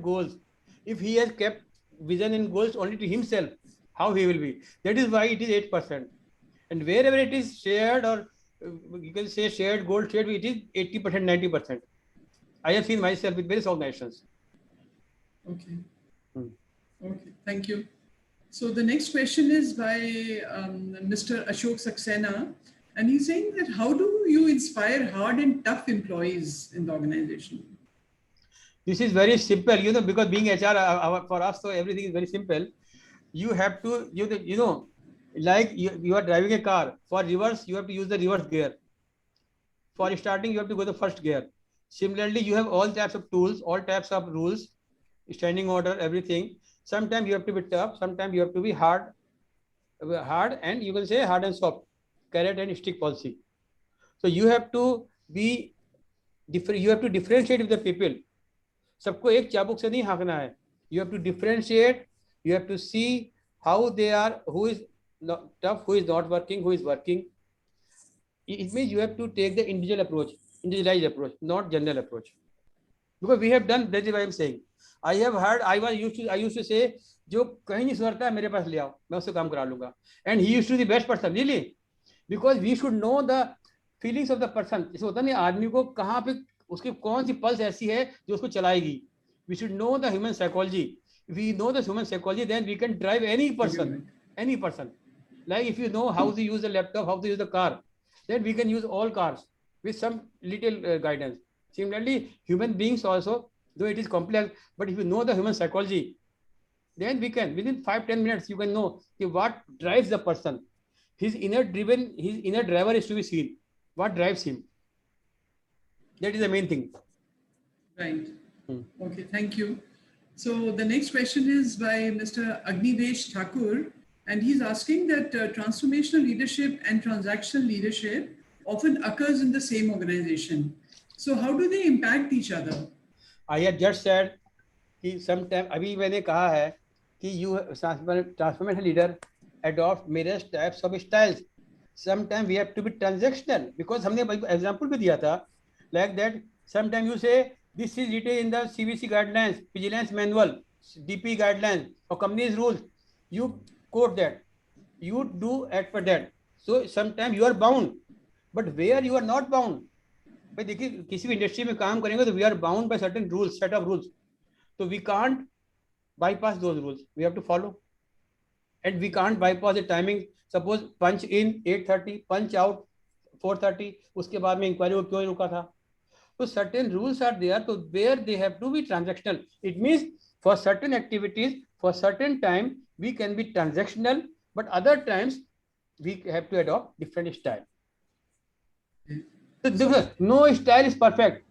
goals. If he has kept vision and goals only to himself, how he will be? That is why it is 8%. And wherever it is shared, or you can say shared goal, shared, it is 80%, 90%. I have seen myself with various organizations. Okay. Okay, thank you. So the next question is by Mr. Ashok Saxena, and he's saying that how do you inspire hard and tough employees in the organization? This is very simple, you know, because being HR for us, so everything is very simple. You have to, you know, like you are driving a car. For reverse, you have to use the reverse gear. For starting, you have to go the first gear. Similarly, you have all types of tools, all types of rules, standing order, everything. Sometimes you have to be tough, sometimes you have to be hard, and you can say hard and soft, carrot and stick policy. So you have to be different. You have to differentiate with the people. सबको एक चाबुक से नहीं हाँकना है. You have to differentiate. You have to see how they are, who is tough, who is not working, who is working. It means you have to take the individualized approach, not general approach. Because we have done, that is why I am saying. I have heard, I used to say, जो कहीं नहीं सुधरता है मेरे पास ले आओ, मैं उससे काम करा लूंगा. And he used to be the best person, really, because we should know the feelings of the person. इसे होता नहीं आदमी को कहाँ पे उसकी कौन सी पल्स ऐसी है जो उसको चलाएगी. We should know the human psychology. If we know the human psychology, then we can drive any person. Like if you know how to use the laptop, how to use the car, then we can use all cars with some little guidance. Similarly, human beings also, though it is complex, but if you know the human psychology, then we can, within 5-10 minutes, you can know what drives the person. His inner driver is to be seen. What drives him? That is the main thing. Right. Okay, thank you. So the next question is by Mr. Agnivesh Thakur, and he's asking that transformational leadership and transactional leadership often occurs in the same organization. So how do they impact each other? I had just said कि sometimes अभी मैंने कहा है कि you transformational leader adopt various types of styles. Sometimes we have to be transactional, because हमने example भी दिया था, like that. Sometimes you say this is written in the CVC guidelines, vigilance manual, DP guidelines, or company's rules. You quote that, you do as per that. So sometimes you are bound, but where you are not bound. भाई देखिए किसी भी industry में काम करेंगे तो we are bound by certain rules, set of rules. तो we can't bypass those rules. We have to follow, and we can't bypass the timing. Suppose punch in 8:30, punch out 4:30, उसके बाद में इंक्वायरी को क्यों रुका था. So certain rules are there, so where they have to be transactional. It means for certain activities, for certain time, we can be transactional, but other times we have to adopt different style. So no style is perfect.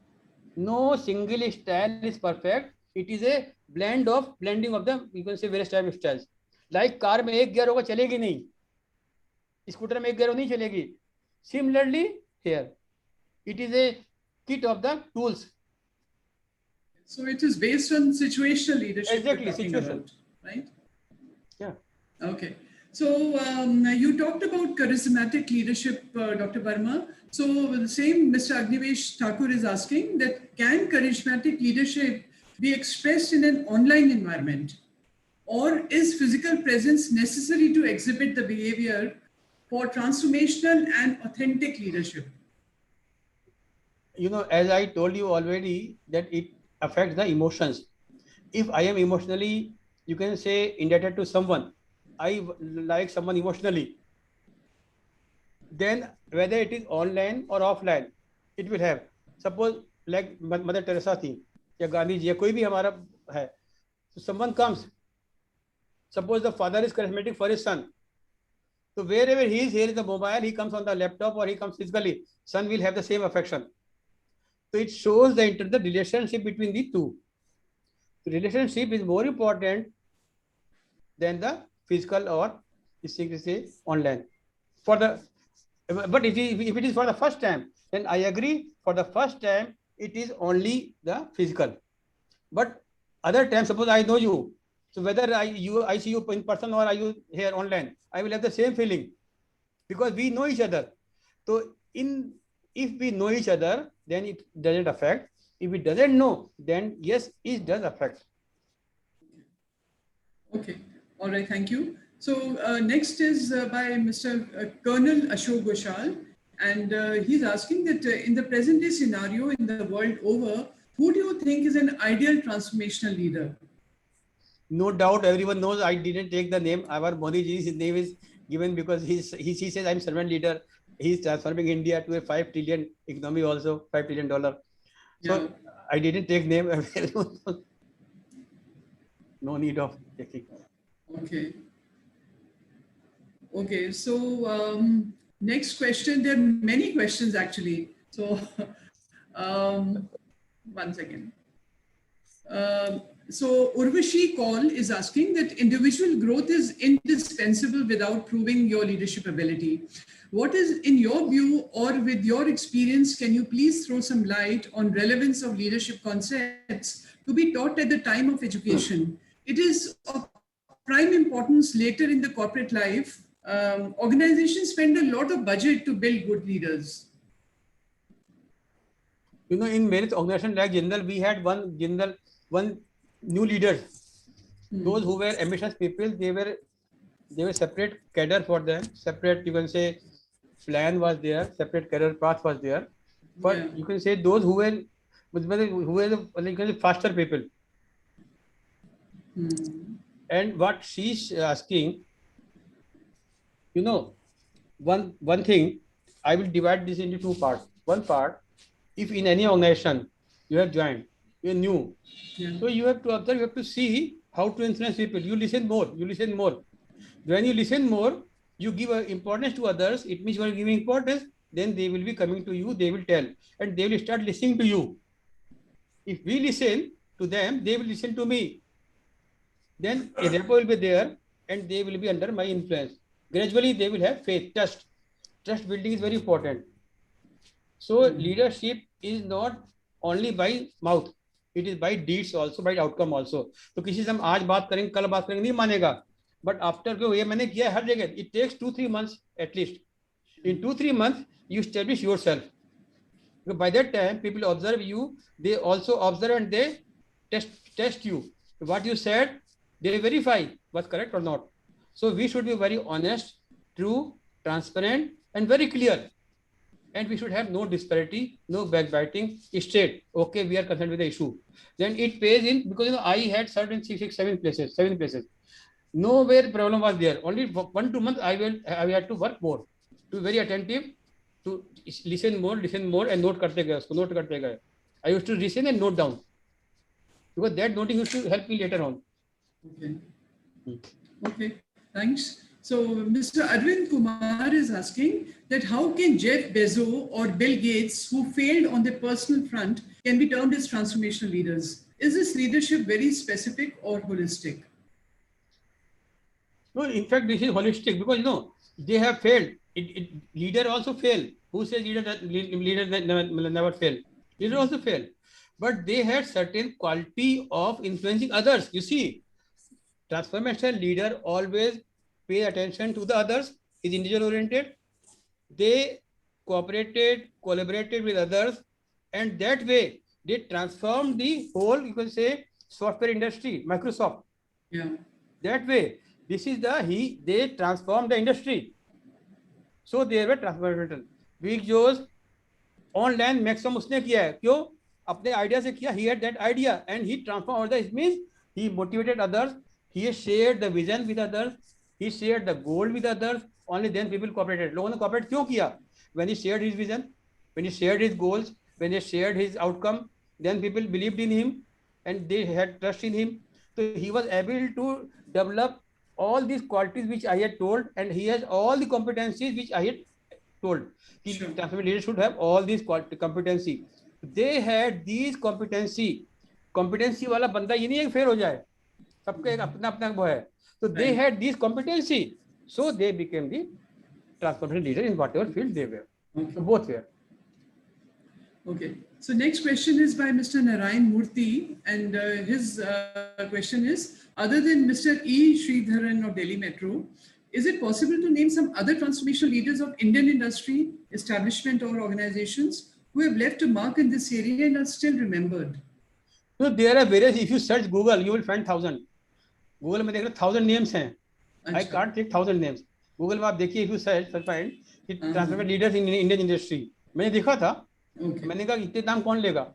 No single style is perfect. It is a blending of the, you can say, various type of styles. Like car में एक gear होगा चलेगी नहीं, scooter में एक gear नहीं चलेगी. Similarly here, it is a kit of the tools. So it is based on situational leadership. Exactly, situation. Right? Yeah. Okay. So you talked about charismatic leadership, Dr. Verma. So the same Mr. Agnivesh Thakur is asking that can charismatic leadership be expressed in an online environment, or is physical presence necessary to exhibit the behavior for transformational and authentic leadership? As I told you already, that it affects the emotions. If I am emotionally, you can say, indebted to someone, I like someone emotionally, then whether it is online or offline, it will have. Suppose like Mother Teresa थी या गांधी जी या कोई भी हमारा है, so someone comes, suppose the father is charismatic for his son, so wherever he is, here is the mobile, he comes on the laptop or he comes physically, son will have the same affection. So it shows the relationship between the two. The relationship is more important than the physical or say online. But if it is for the first time, then I agree. For the first time, it is only the physical. But other times, suppose I know you, so whether I see you in person or are you here online, I will have the same feeling because we know each other. So if we know each other, then it doesn't affect. If it doesn't know, then yes, it does affect. Okay. All right. Thank you. So next is by Mr. Colonel Ashok Ghoshal. And he's asking that in the present day scenario in the world over, who do you think is an ideal transformational leader? No doubt, everyone knows. I didn't take the name. Our Modi ji, his name is given because he says I'm servant leader. He's transforming India to a 5 trillion economy, also $5 trillion. So Yeah. I didn't take name. No need of taking. Okay. Okay. So next question. There are many questions actually. So one second. So Urvashi Kaul is asking that individual growth is indispensable without proving your leadership ability. What is, in your view or with your experience, can you please throw some light on relevance of leadership concepts to be taught at the time of education? It is of prime importance later in the corporate life. Organizations spend a lot of budget to build good leaders. In Merit organization like Jindal, we had one new leaders. Those who were ambitious people, they were separate cadre for them. Separate, you can say, plan was there. Separate career path was there. But Yeah. you can say those who were the faster people. And what she's asking, one thing, I will divide this into two parts. One part, if in any organization you have joined, you're new, so you have to observe, you have to see how to influence people. You listen more. When you listen more, you give importance to others. It means you are giving importance, then they will be coming to you, they will tell, and they will start listening to you. If we listen to them, they will listen to me. Then a rapport will be there and they will be under my influence. Gradually, they will have faith, trust. Trust building is very important. So leadership is not only by mouth, it is by deeds also, by outcome also. तो किसी से हम आज बात करेंगे, कल बात करेंगे नहीं मानेगा. But after ये मैंने किया हर जगह, it takes 2-3 months at least. In 2-3 months, you establish yourself. Because by that time, people observe you. They also observe and they test you. What you said, they verify was correct or not. So we should be very honest, true, transparent, and very clear. And we should have no disparity, no backbiting, straight. Okay, we are concerned with the issue. Then it pays in because I had certain 7 places. Nowhere problem was there. Only 1-2 months I had to work more, to be very attentive, to listen more, and note karte gaye. I used to listen and note down because that noting used to help me later on. Okay. Okay. Thanks. So Mr. Arvind Kumar is asking that how can Jeff Bezos or Bill Gates, who failed on the personal front, can be termed as transformational leaders? Is this leadership very specific or holistic? No, in fact, this is holistic because they have failed. Leader also fail. Who says leader never fail? Leader also fail, but they had certain quality of influencing others. You see, transformational leader always pay attention to the others, is individual oriented. They collaborated with others, and that way they transformed the whole, you can say, software industry, Microsoft. Yeah. That way, this is they transformed the industry. So they were transformational. Big Joe's online maximum उसने किया है, क्यों? अपने idea से किया. He had that idea and he transformed others. It means he motivated others. He shared the vision with others. He shared the goal with others. Only then people cooperated. लोगों ने cooperate क्यों किया? When he shared his vision, when he shared his goals, when he shared his outcome, then people believed in him and they had trust in him. So he was able to develop all these qualities which I had told, and he has all the competencies which I had told. Sure. Transformation leaders should have all these competency. They had these competency. Competency वाला बंदा ये नहीं है कि fail हो जाए. सबका एक अपना अपना वो है. So they had these competency. So they became the transformation leader in whatever field they were. So both were. Okay. So next question is by Mr. Narayan Murthy, and his question is, other than Mr. E. Sridharan of Delhi Metro, is it possible to name some other transformational leaders of Indian industry, establishment or organizations who have left a mark in this area and are still remembered? So there are various, if you search Google, you will find 1,000. Google में देख लो 1,000 names हैं. I can't take 1,000 names. Google में आप देखिए, if you search, find transformation leaders in Indian industry. मैंने देखा था. Okay. मैंने कहा इतने नाम कौन लेगा?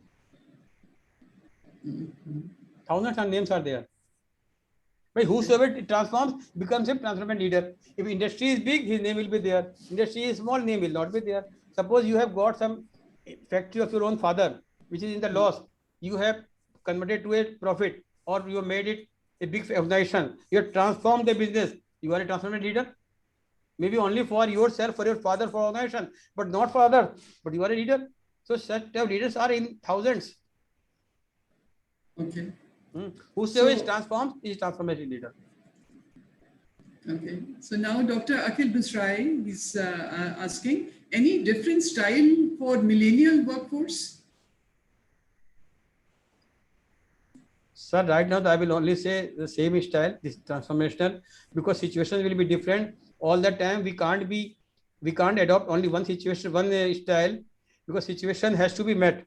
Thousands of names are there. But whosoever transforms becomes a transformation leader. If industry is big, his name will be there. Industry is small, name will not be there. Suppose you have got some factory of your own father, which is in the loss. You have converted to a profit, or you have made it a big organization. You have transformed the business. You are a transformation leader. Maybe only for yourself, for your father, for organization, but not for others. But you are a leader. So such leaders are in thousands. Okay. Whosoever is So- transformed is transformation leader. Okay. So now Dr. Akhil Bisrai is asking, any different style for millennial workforce? Sir, right now I will only say the same style, this transformational, because situations will be different all the time. We can't adopt only one situation, one style, because situation has to be met.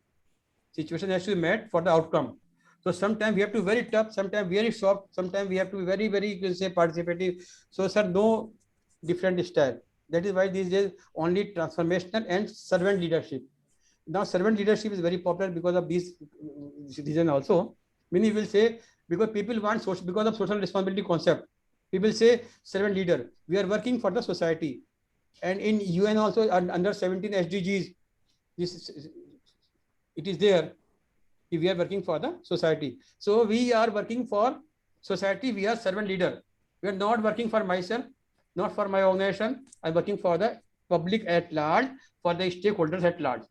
Situation has to be met for the outcome. So sometimes we have to be very tough, sometimes very soft, sometimes we have to be very, very, you can say, participative. So sir, no different style. That is why these days only transformational and servant leadership. Now servant leadership is very popular because of this reason also. Many will say, because people want social, because of social responsibility concept, people say servant leader. We are working for the society, and in UN also under 17 SDGs, it is there. We are working for the society. So we are working for society. We are servant leader. We are not working for myself, not for my organization. I'm working for the public at large, for the stakeholders at large.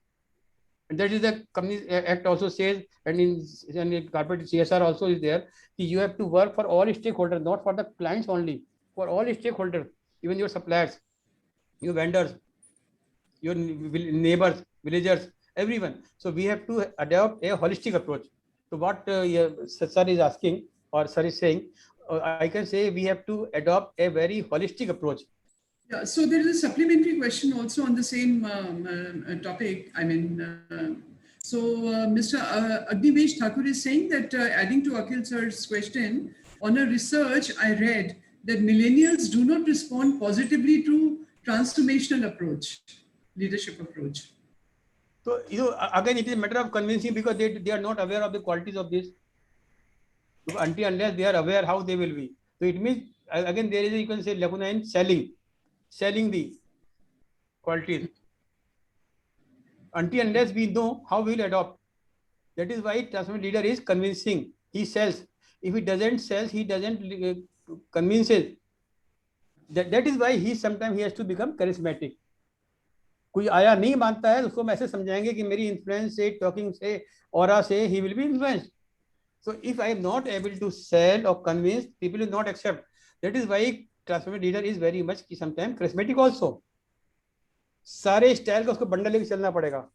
And that is the Companies Act also says, and in corporate CSR also is there. You have to work for all stakeholders, not for the clients only, for all stakeholders, even your suppliers, your vendors, your neighbors, villagers, everyone. So we have to adopt a holistic approach. So what sir is asking, or sir is saying, I can say we have to adopt a very holistic approach. Yeah, so there is a supplementary question also on the same topic. I mean, Mr. Agnivesh Thakur is saying that adding to Akhil sir's question, on a research I read that millennials do not respond positively to transformational approach, leadership approach. So, again, it is a matter of convincing, because they are not aware of the qualities of this. So unless they are aware, how they will be. So it means, again, there is a, you can say, lacuna in selling the qualities. Unless we know how we will adopt. That is why transformation leader is convincing. He sells. If he doesn't sell, he doesn't convinces. That is why sometimes he has to become charismatic. कोई आया नहीं मानता है, उसको हम ऐसे समझाएंगे कि मेरी इन्फ्लुएंस से, टॉकिंग से, ऑरा से, he will be influenced. So if I am not able to sell or convince, people will not accept. That is why transformation leader is very much sometimes charismatic also. सारे style का उसको bundle लेके चलना पड़ेगा.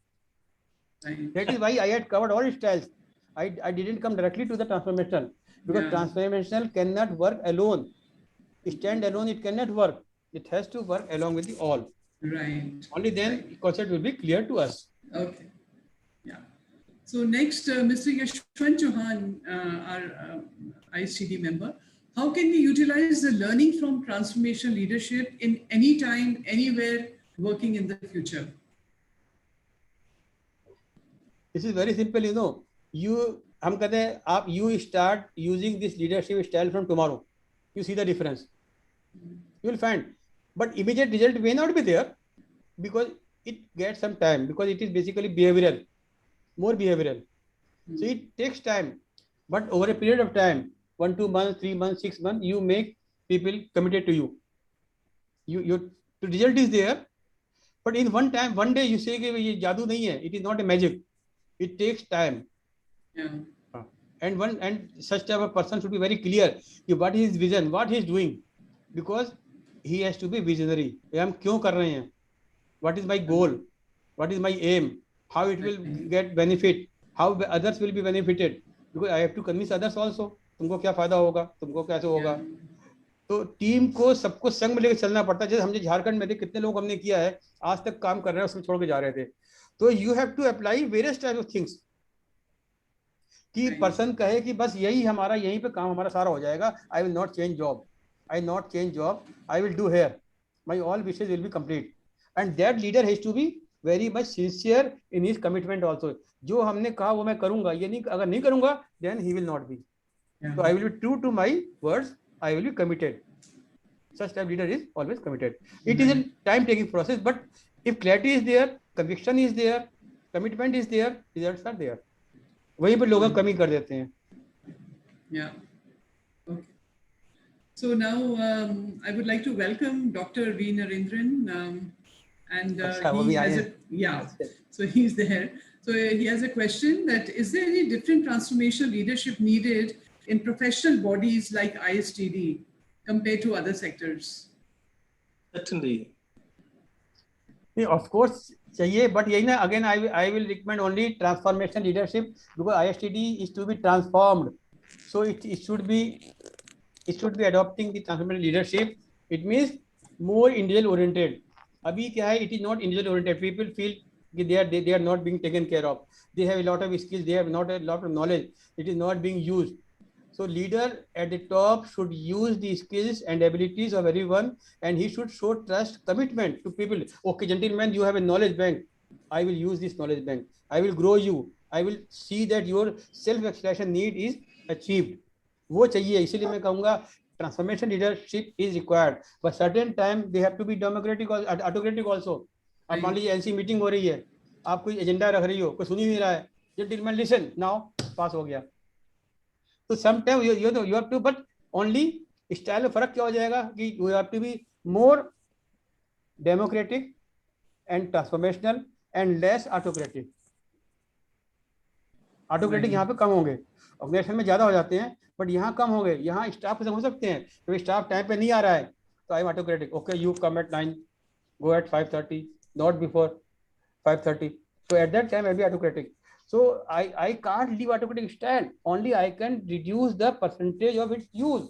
That is why I had covered all styles. I didn't come directly to the transformational, because transformational cannot work alone. Stand alone, it cannot work. It has to work along with the all. Right. Only then concept will be clear to us. Okay. Yeah. So next, Mr. Yashwant Chauhan, our ISTD member, how can we utilize the learning from transformational leadership in any time, anywhere, working in the future? This is very simple, you know. हम कहते हैं आप you start using this leadership style from tomorrow. You see the difference. You will find, but immediate result may not be there because it gets some time, because it is basically behavioral, more behavioral. So it takes time, but over a period of time, 1, 2 months, 3 months, 6 months, you make people committed to you. The result is there, but in one day you say कि ये जादू नहीं है. It is not a magic. It takes time. Yeah. And such type of person should be very clear what is his vision, what he is doing, because he has to be visionary. हम क्यों कर रहे हैं? What is my goal? What is my aim? How it will get benefit? How others will be benefited? Because I have to convince others also. तुमको क्या फायदा होगा? तुमको कैसे होगा? तो टीम को सबको संग में लेकर चलना पड़ता है. जैसे हमने झारखंड में थे, कितने लोग हमने किया है, आज तक काम कर रहे हैं, उसमें छोड़ के जा रहे थे. तो you have to apply various type of things. कि पर्सन कहे कि बस यही हमारा, यहीं पे काम हमारा सारा हो जाएगा. I will not change job. I will do here. My all wishes will be complete. And that leader has to be very much sincere in his commitment also. जो हमने कहा वो मैं करूंगा, ये नहीं, अगर नहीं करूंगा then he will not be. So I will be true to my words. I will be committed. Such type leader is always committed. It is a time-taking process, but if clarity is there, conviction is there, commitment is there, results are there. वहीं पर लोग कमी कर देते हैं. Yeah. Okay. So now I would like to welcome Dr. V. Narendran, and he has a, yeah. So he's there. So he has a question that is there any different transformational leadership needed in professional bodies like ISTD compared to other sectors? Certainly. Of course चाहिए, but यही ना, again I will recommend only transformational leadership because ISTD is to be transformed. So it should be adopting the transformational leadership. It means more individual oriented. अभी क्या है, it is not individual oriented. People feel they are not being taken care of. They have a lot of skills, they have not a lot of knowledge. It is not being used. So leader at the top should use the skills and abilities of everyone, and he should show trust, commitment to people. Okay, gentlemen, you have a knowledge bank. I will use this knowledge bank. I will grow you. I will see that your self-expression need is achieved. वो चाहिए. इसीलिए मैं कहूँगा transformation leadership is required, but certain time they have to be democratic or autocratic also. अब मान लीजिए NC meeting हो रही है, आप कोई एजेंडा रख रही हो, कोई सुन ही नहीं रहा है, gentlemen listen now, पास हो गया. तो sometimes you have to, but only style में फर्क क्या हो जाएगा कि you have to be more democratic and transformational and less autocratic. Autocratic यहाँ पे कम होंगे, ऑर्गेनाइजेशन में ज्यादा हो जाते हैं, बट यहाँ कम होंगे. यहाँ स्टाफ हो सकते हैं, तो स्टाफ टाइम पे नहीं आ रहा है तो I am autocratic. Okay, you come at 9, go at 5:30, not before 5:30. So at that time I'll be autocratic. So I can't leave autocratic style. Only I can reduce the percentage of its use.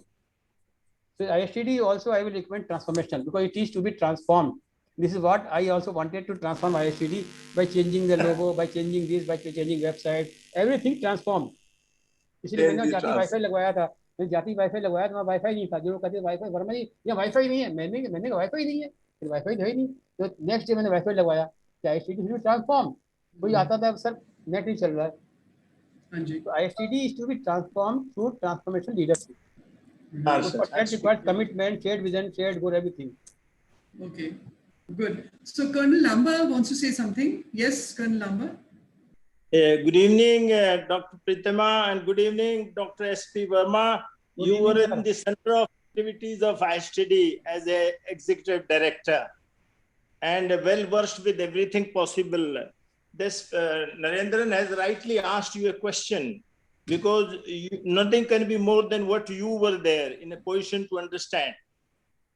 So ISTD also I will recommend transformational because it is to be transformed. This is what I also wanted to transform ISTD by changing the logo, by changing this, by changing website, everything transformed. इसलिए मैंने जाति wifi लगवाया था. मैं जाति wifi लगवाया तो wifi नहीं था. जो लोग कहते वाईफाई वर्मा जी ये वाईफाई नहीं है, मैंने वाईफाई नहीं है, फिर वाईफाई है ही नहीं. तो नेक्स्ट डे मैंने वाईफाई लगवाया. ISTD should transform. कोई आता था सर नेट नहीं चल रहा है. तो ISTD is to be transformed through transformational leadership. That requires commitment, shared vision, shared goal, everything. Okay, good. So Colonel Lamba wants to say something. Yes, Colonel Lamba. Good evening, Dr. Pritima, and good evening, Dr. S.P. Verma. You were in the center of activities of ISTD as a executive director and well versed with everything possible. This Narendran has rightly asked you a question because nothing can be more than what you were there in a position to understand.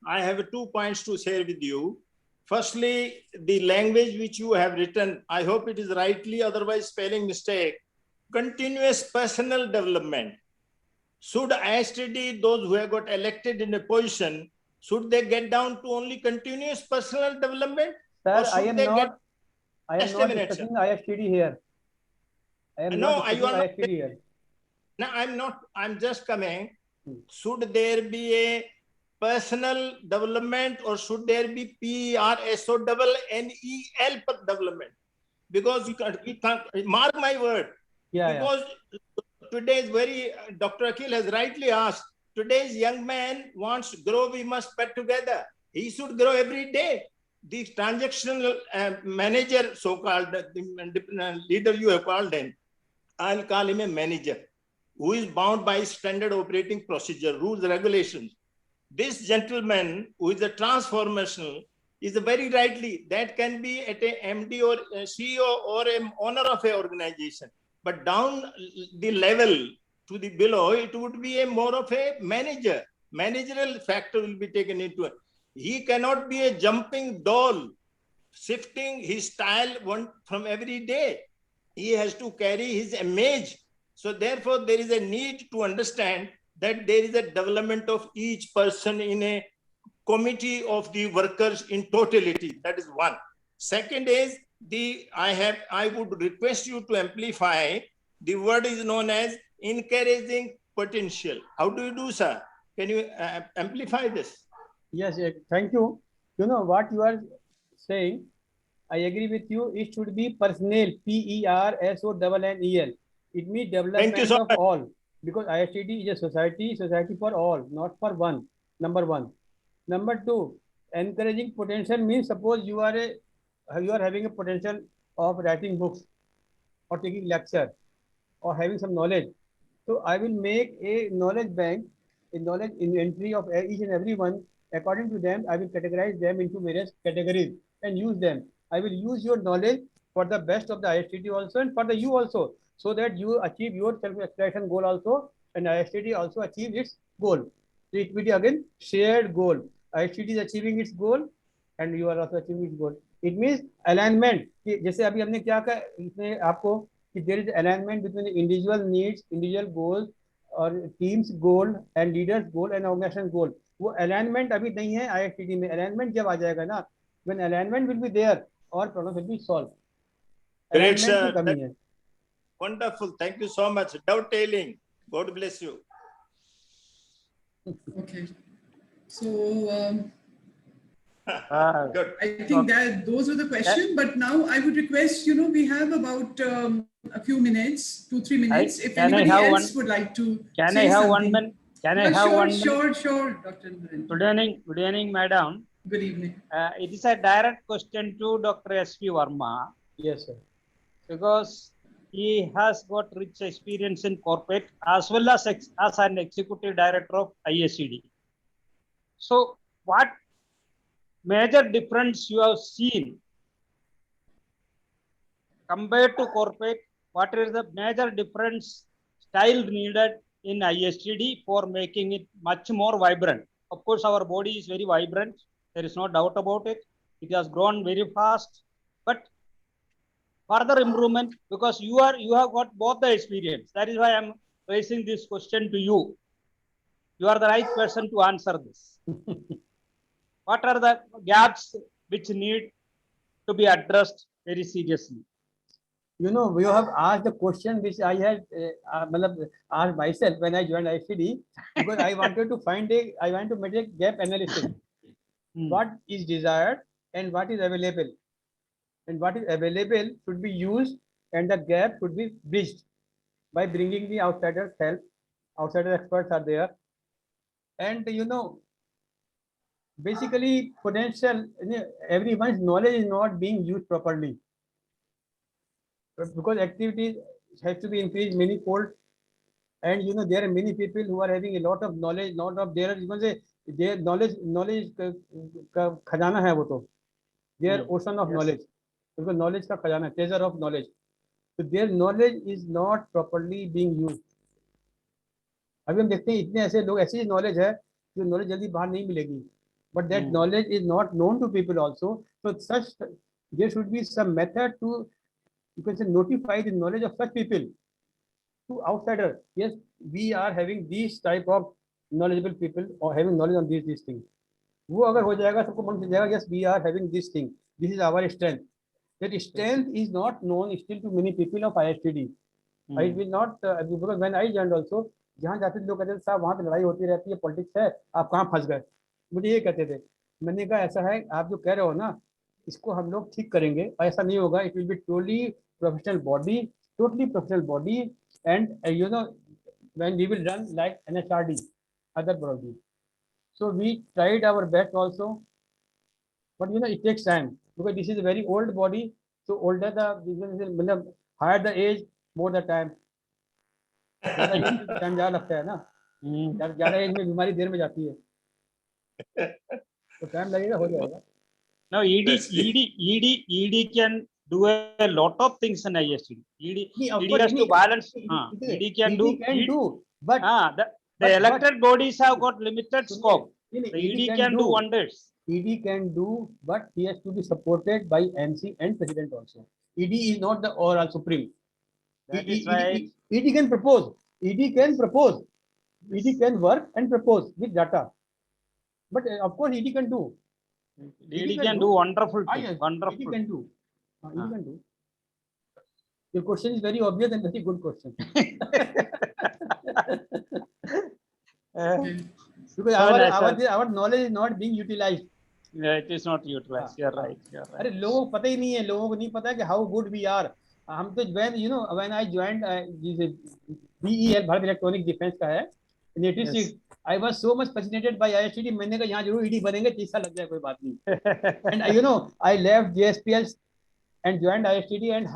I have 2 points to share with you. Firstly, the language which you have written, I hope it is rightly, otherwise spelling mistake. Continuous personal development. Should ISTD, those who have got elected in a position, should they get down to only continuous personal development? Sir, I am not discussing ISTD here. I am not discussing ISTD here. No, I'm not. I'm just coming. Should there be a personal development, or should there be PERSONNEL development? Because we can't, mark my word, Yeah, because today's Dr. Akhil has rightly asked, today's young man wants to grow, we must put together. He should grow every day. The transactional manager, so-called the leader you have called him, I'll call him a manager who is bound by standard operating procedure, rules, regulations. This gentleman who is a transformational is very rightly, that can be at a MD or a CEO or an owner of an organization. But down the level to the below, it would be a more of a manager. Managerial factor will be taken into it. He cannot be a jumping doll, shifting his style from every day. He has to carry his image. So therefore, there is a need to understand that there is a development of each person in a committee of the workers in totality. That is one. Second is I would request you to amplify. The word is known as encouraging potential. How do you do, sir? Can you amplify this? yes, thank you. You know what you are saying, I agree with you. It should be personnel, PERSONNEL. It means development so of much. all, because ISTD is a society for all, not for one. Number one. Number two, encouraging potential means, suppose you are having a potential of writing books or taking lecture or having some knowledge. So I will make a knowledge bank, a knowledge inventory of each and every one. According to them, I will categorize them into various categories and use them. I will use your knowledge for the best of the ISTD also and for the you also, so that you achieve your self-expression goal also, and ISTD also achieve its goal. So it will be again shared goal. ISTD is achieving its goal and you are also achieving its goal. It means alignment. जैसे अभी हमने क्या कहा इसमें आपको कि there is alignment between the individual needs, individual goals और teams goal and leaders goal and organization goal. वो alignment अभी नहीं है ISTD में. Alignment जब आ जाएगा ना, when alignment will be there, all problems will be solved. Great, Alignment sir. की कमी है. Wonderful. Thank you so much. Dovetailing. God bless you. Okay. So Good. I think that those were the questions. But now I would request, we have about a few minutes, 2-3 minutes. If can I anybody have else would like to Can say I have something. 1 minute? Can I Well, have 1 minute? Sure, Dr. Narendra. Good evening, madam. Good evening. It is a direct question to Dr. S.P. Verma, Yes, sir. because he has got rich experience in corporate as well as an executive director of ISCD. So, what major difference you have seen compared to corporate? What is the major difference style needed in ISTD for making it much more vibrant? Of course, our body is very vibrant. There is no doubt about it. It has grown very fast, but further improvement, because you have got both the experience. That is why I'm raising this question to you. You are the right person to answer this. What are the gaps which need to be addressed very seriously? You know, you have asked the question which I had asked myself when I joined ISTD, because I wanted to make a gap analysis. What is desired and what is available, and what is available should be used, and the gap should be bridged by bringing the outsiders' help. Outsider experts are there, and basically potential, everyone's knowledge is not being used properly, because activities have to be increased many-fold, and there are many people who are having a lot of knowledge, their knowledge का खजाना है वो तो, their ocean of knowledge, because knowledge का खजाना, treasure of knowledge, so their knowledge is not properly being used. अभी हम देखते हैं इतने ऐसे लोग, ऐसी knowledge है जो knowledge जल्दी बाहर नहीं मिलेगी, but that knowledge is not known to people also. So there should be some method to, you can say, notify the knowledge of such people to outsiders. Yes, we are having these type of knowledgeable people or having knowledge on these things. वो अगर हो जाएगा सबको मालूम चल जाएगा, yes, we are having this thing, this is our strength. That strength is not known still to many people of ISTD. I will not, because when I joined also, जहाँ जाते लोग कहते हैं साहब वहाँ पे लड़ाई होती रहती है, पॉलिटिक्स है, आप कहाँ फंस गए. मुझे ये कहते थे। मैंने कहा ऐसा है, आप जो कह रहे हो ना, इसको हम लोग ठीक करेंगे, ऐसा नहीं होगा, it will be totally professional body and you know when we will run like NHRD, other body. So we tried our best also, but it takes time because this is a very old body. So older the मतलब higher the age, more the time. ज़्यादा as में time ज़्यादा लगता है ना, ज़्यादा as में बीमारी देर में जाती है, तो टाइम लगेगा, हो जाएगा। Now ED can do a lot of things in ISTD. ED has to balance. ED can do, but the elected bodies have got limited scope. The ED can do wonders. ED can do, but he has to be supported by MC and president also. ED is not the overall supreme. That is right. ED can propose. ED can work and propose with data. But of course, ED can do. ED can do wonderful things. Yes, Wonderful. ED can do. ED can do. Your question is very obvious and very good question. Because our knowledge is not being utilized. Yeah, it is not utilized. You're right. अरे लोगों को पता ही नहीं है, लोगों को नहीं पता कि how good we are. हम तो when I joined BEL, Bharat electronic defence का है, in 86, I was so much fascinated by ISTD. मैंने कहा यहाँ जरूर ED बनेंगे, 30 साल लग जाए कोई बात नहीं. And I left JSPL and joined ISTD and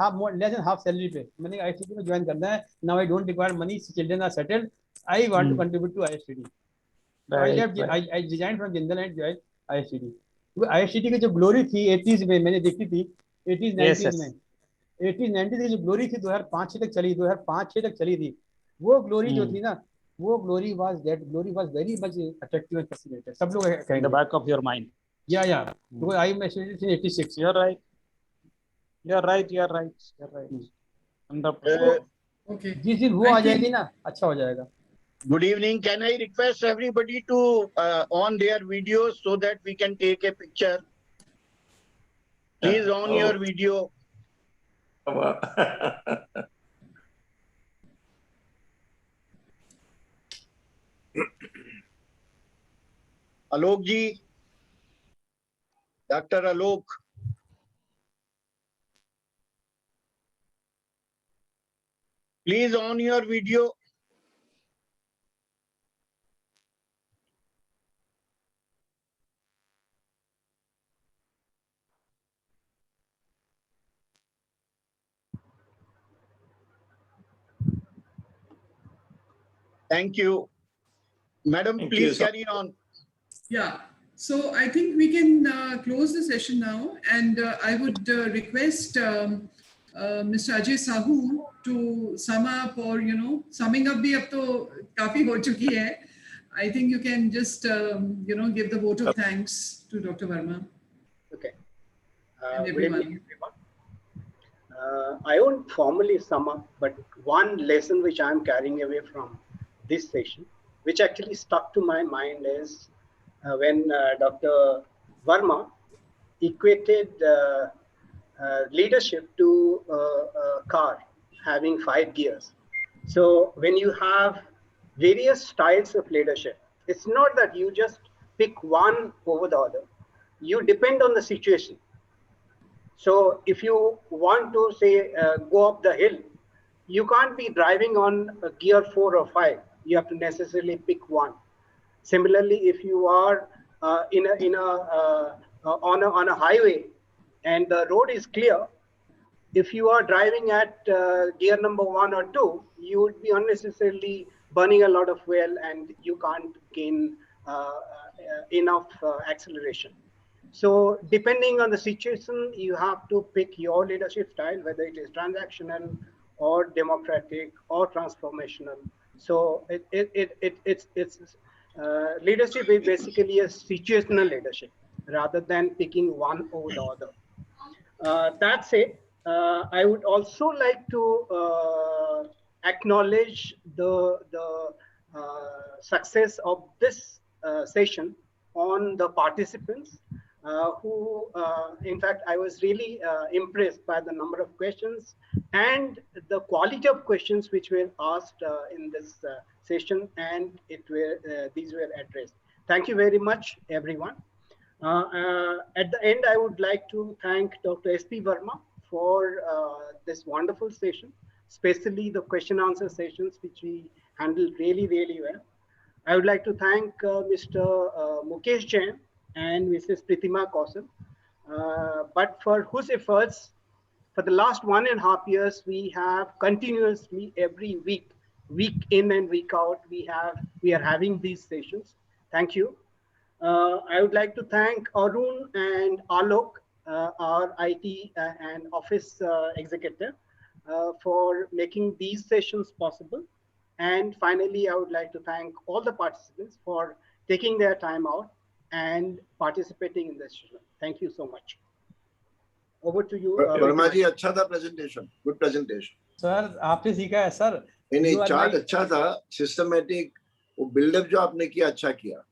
less than half salary पे. मैंने कहा ISTD में join करना है. Now I don't require money. Children are settled. I want to contribute to ISTD. So I left. I resigned from Jindal and joined ISTD. ISTD की जो glory थी 80s में, मैंने देखी थी 80s 90s में, 80s 90s की जो ग्लोरी थी 2005-6 तक चली, 2005-6 तक चली थी, वो ग्लोरी जो थी ना, वो glory was very much attractive and fascinating. सब लोग कहेंगे In the back of your mind. Yeah. Because I messaged in 86. You're right. 100%. Okay. जिस दिन वो आ जाएगी ना, अच्छा हो जाएगा. Good evening. Can I request everybody to on their videos so that we can take a picture? Please on your video. Alok ji, Dr. Alok. Please on your video. Thank you. Madam, please carry on. Yeah. So I think we can close the session now, and I would request Mr. Ajay Sahu to sum up, or summing up bhi ab to काफी हो चुकी है. I think you can just give the vote of thanks to Dr. Verma. Okay. And Good evening, everyone. everyone. I won't formally sum up, but one lesson which I'm carrying away from this session, which actually stuck to my mind, is when Dr. Verma equated leadership to a car having 5 gears. So when you have various styles of leadership, it's not that you just pick one over the other. You depend on the situation. So if you want to say go up the hill, you can't be driving on gear 4 or 5. You have to necessarily pick one. Similarly, if you are on a highway and the road is clear, if you are driving at gear number 1 or 2, you would be unnecessarily burning a lot of fuel and you can't gain enough acceleration. So depending on the situation, you have to pick your leadership style, whether it is transactional or democratic or transformational. So it's leadership is basically a situational leadership rather than picking one over the other. That said, I would also like to acknowledge the success of this session on the participants who, in fact, I was really impressed by the number of questions and the quality of questions which were asked in this session, and these were addressed. thank you very much, everyone. At the end, I would like to thank Dr. S.P. Verma for this wonderful session, especially the question answer sessions, which we handled really, really well. I would like to thank Mr. Mukesh Jain and Mrs. Pritima Kaushal, but for whose efforts for the last 1.5 years, we have continuously every week in and week out, we are having these sessions. Thank you. I would like to thank Arun and Alok, our IT and office executive, for making these sessions possible. And finally, I would like to thank all the participants for taking their time out and participating in this session. Thank you so much. Over to you. Verma जी, अच्छा था presentation, good presentation. Sir आपसे सीखा है sir. नहीं chart अच्छा था, systematic, वो buildup जो आपने किया अच्छा किया.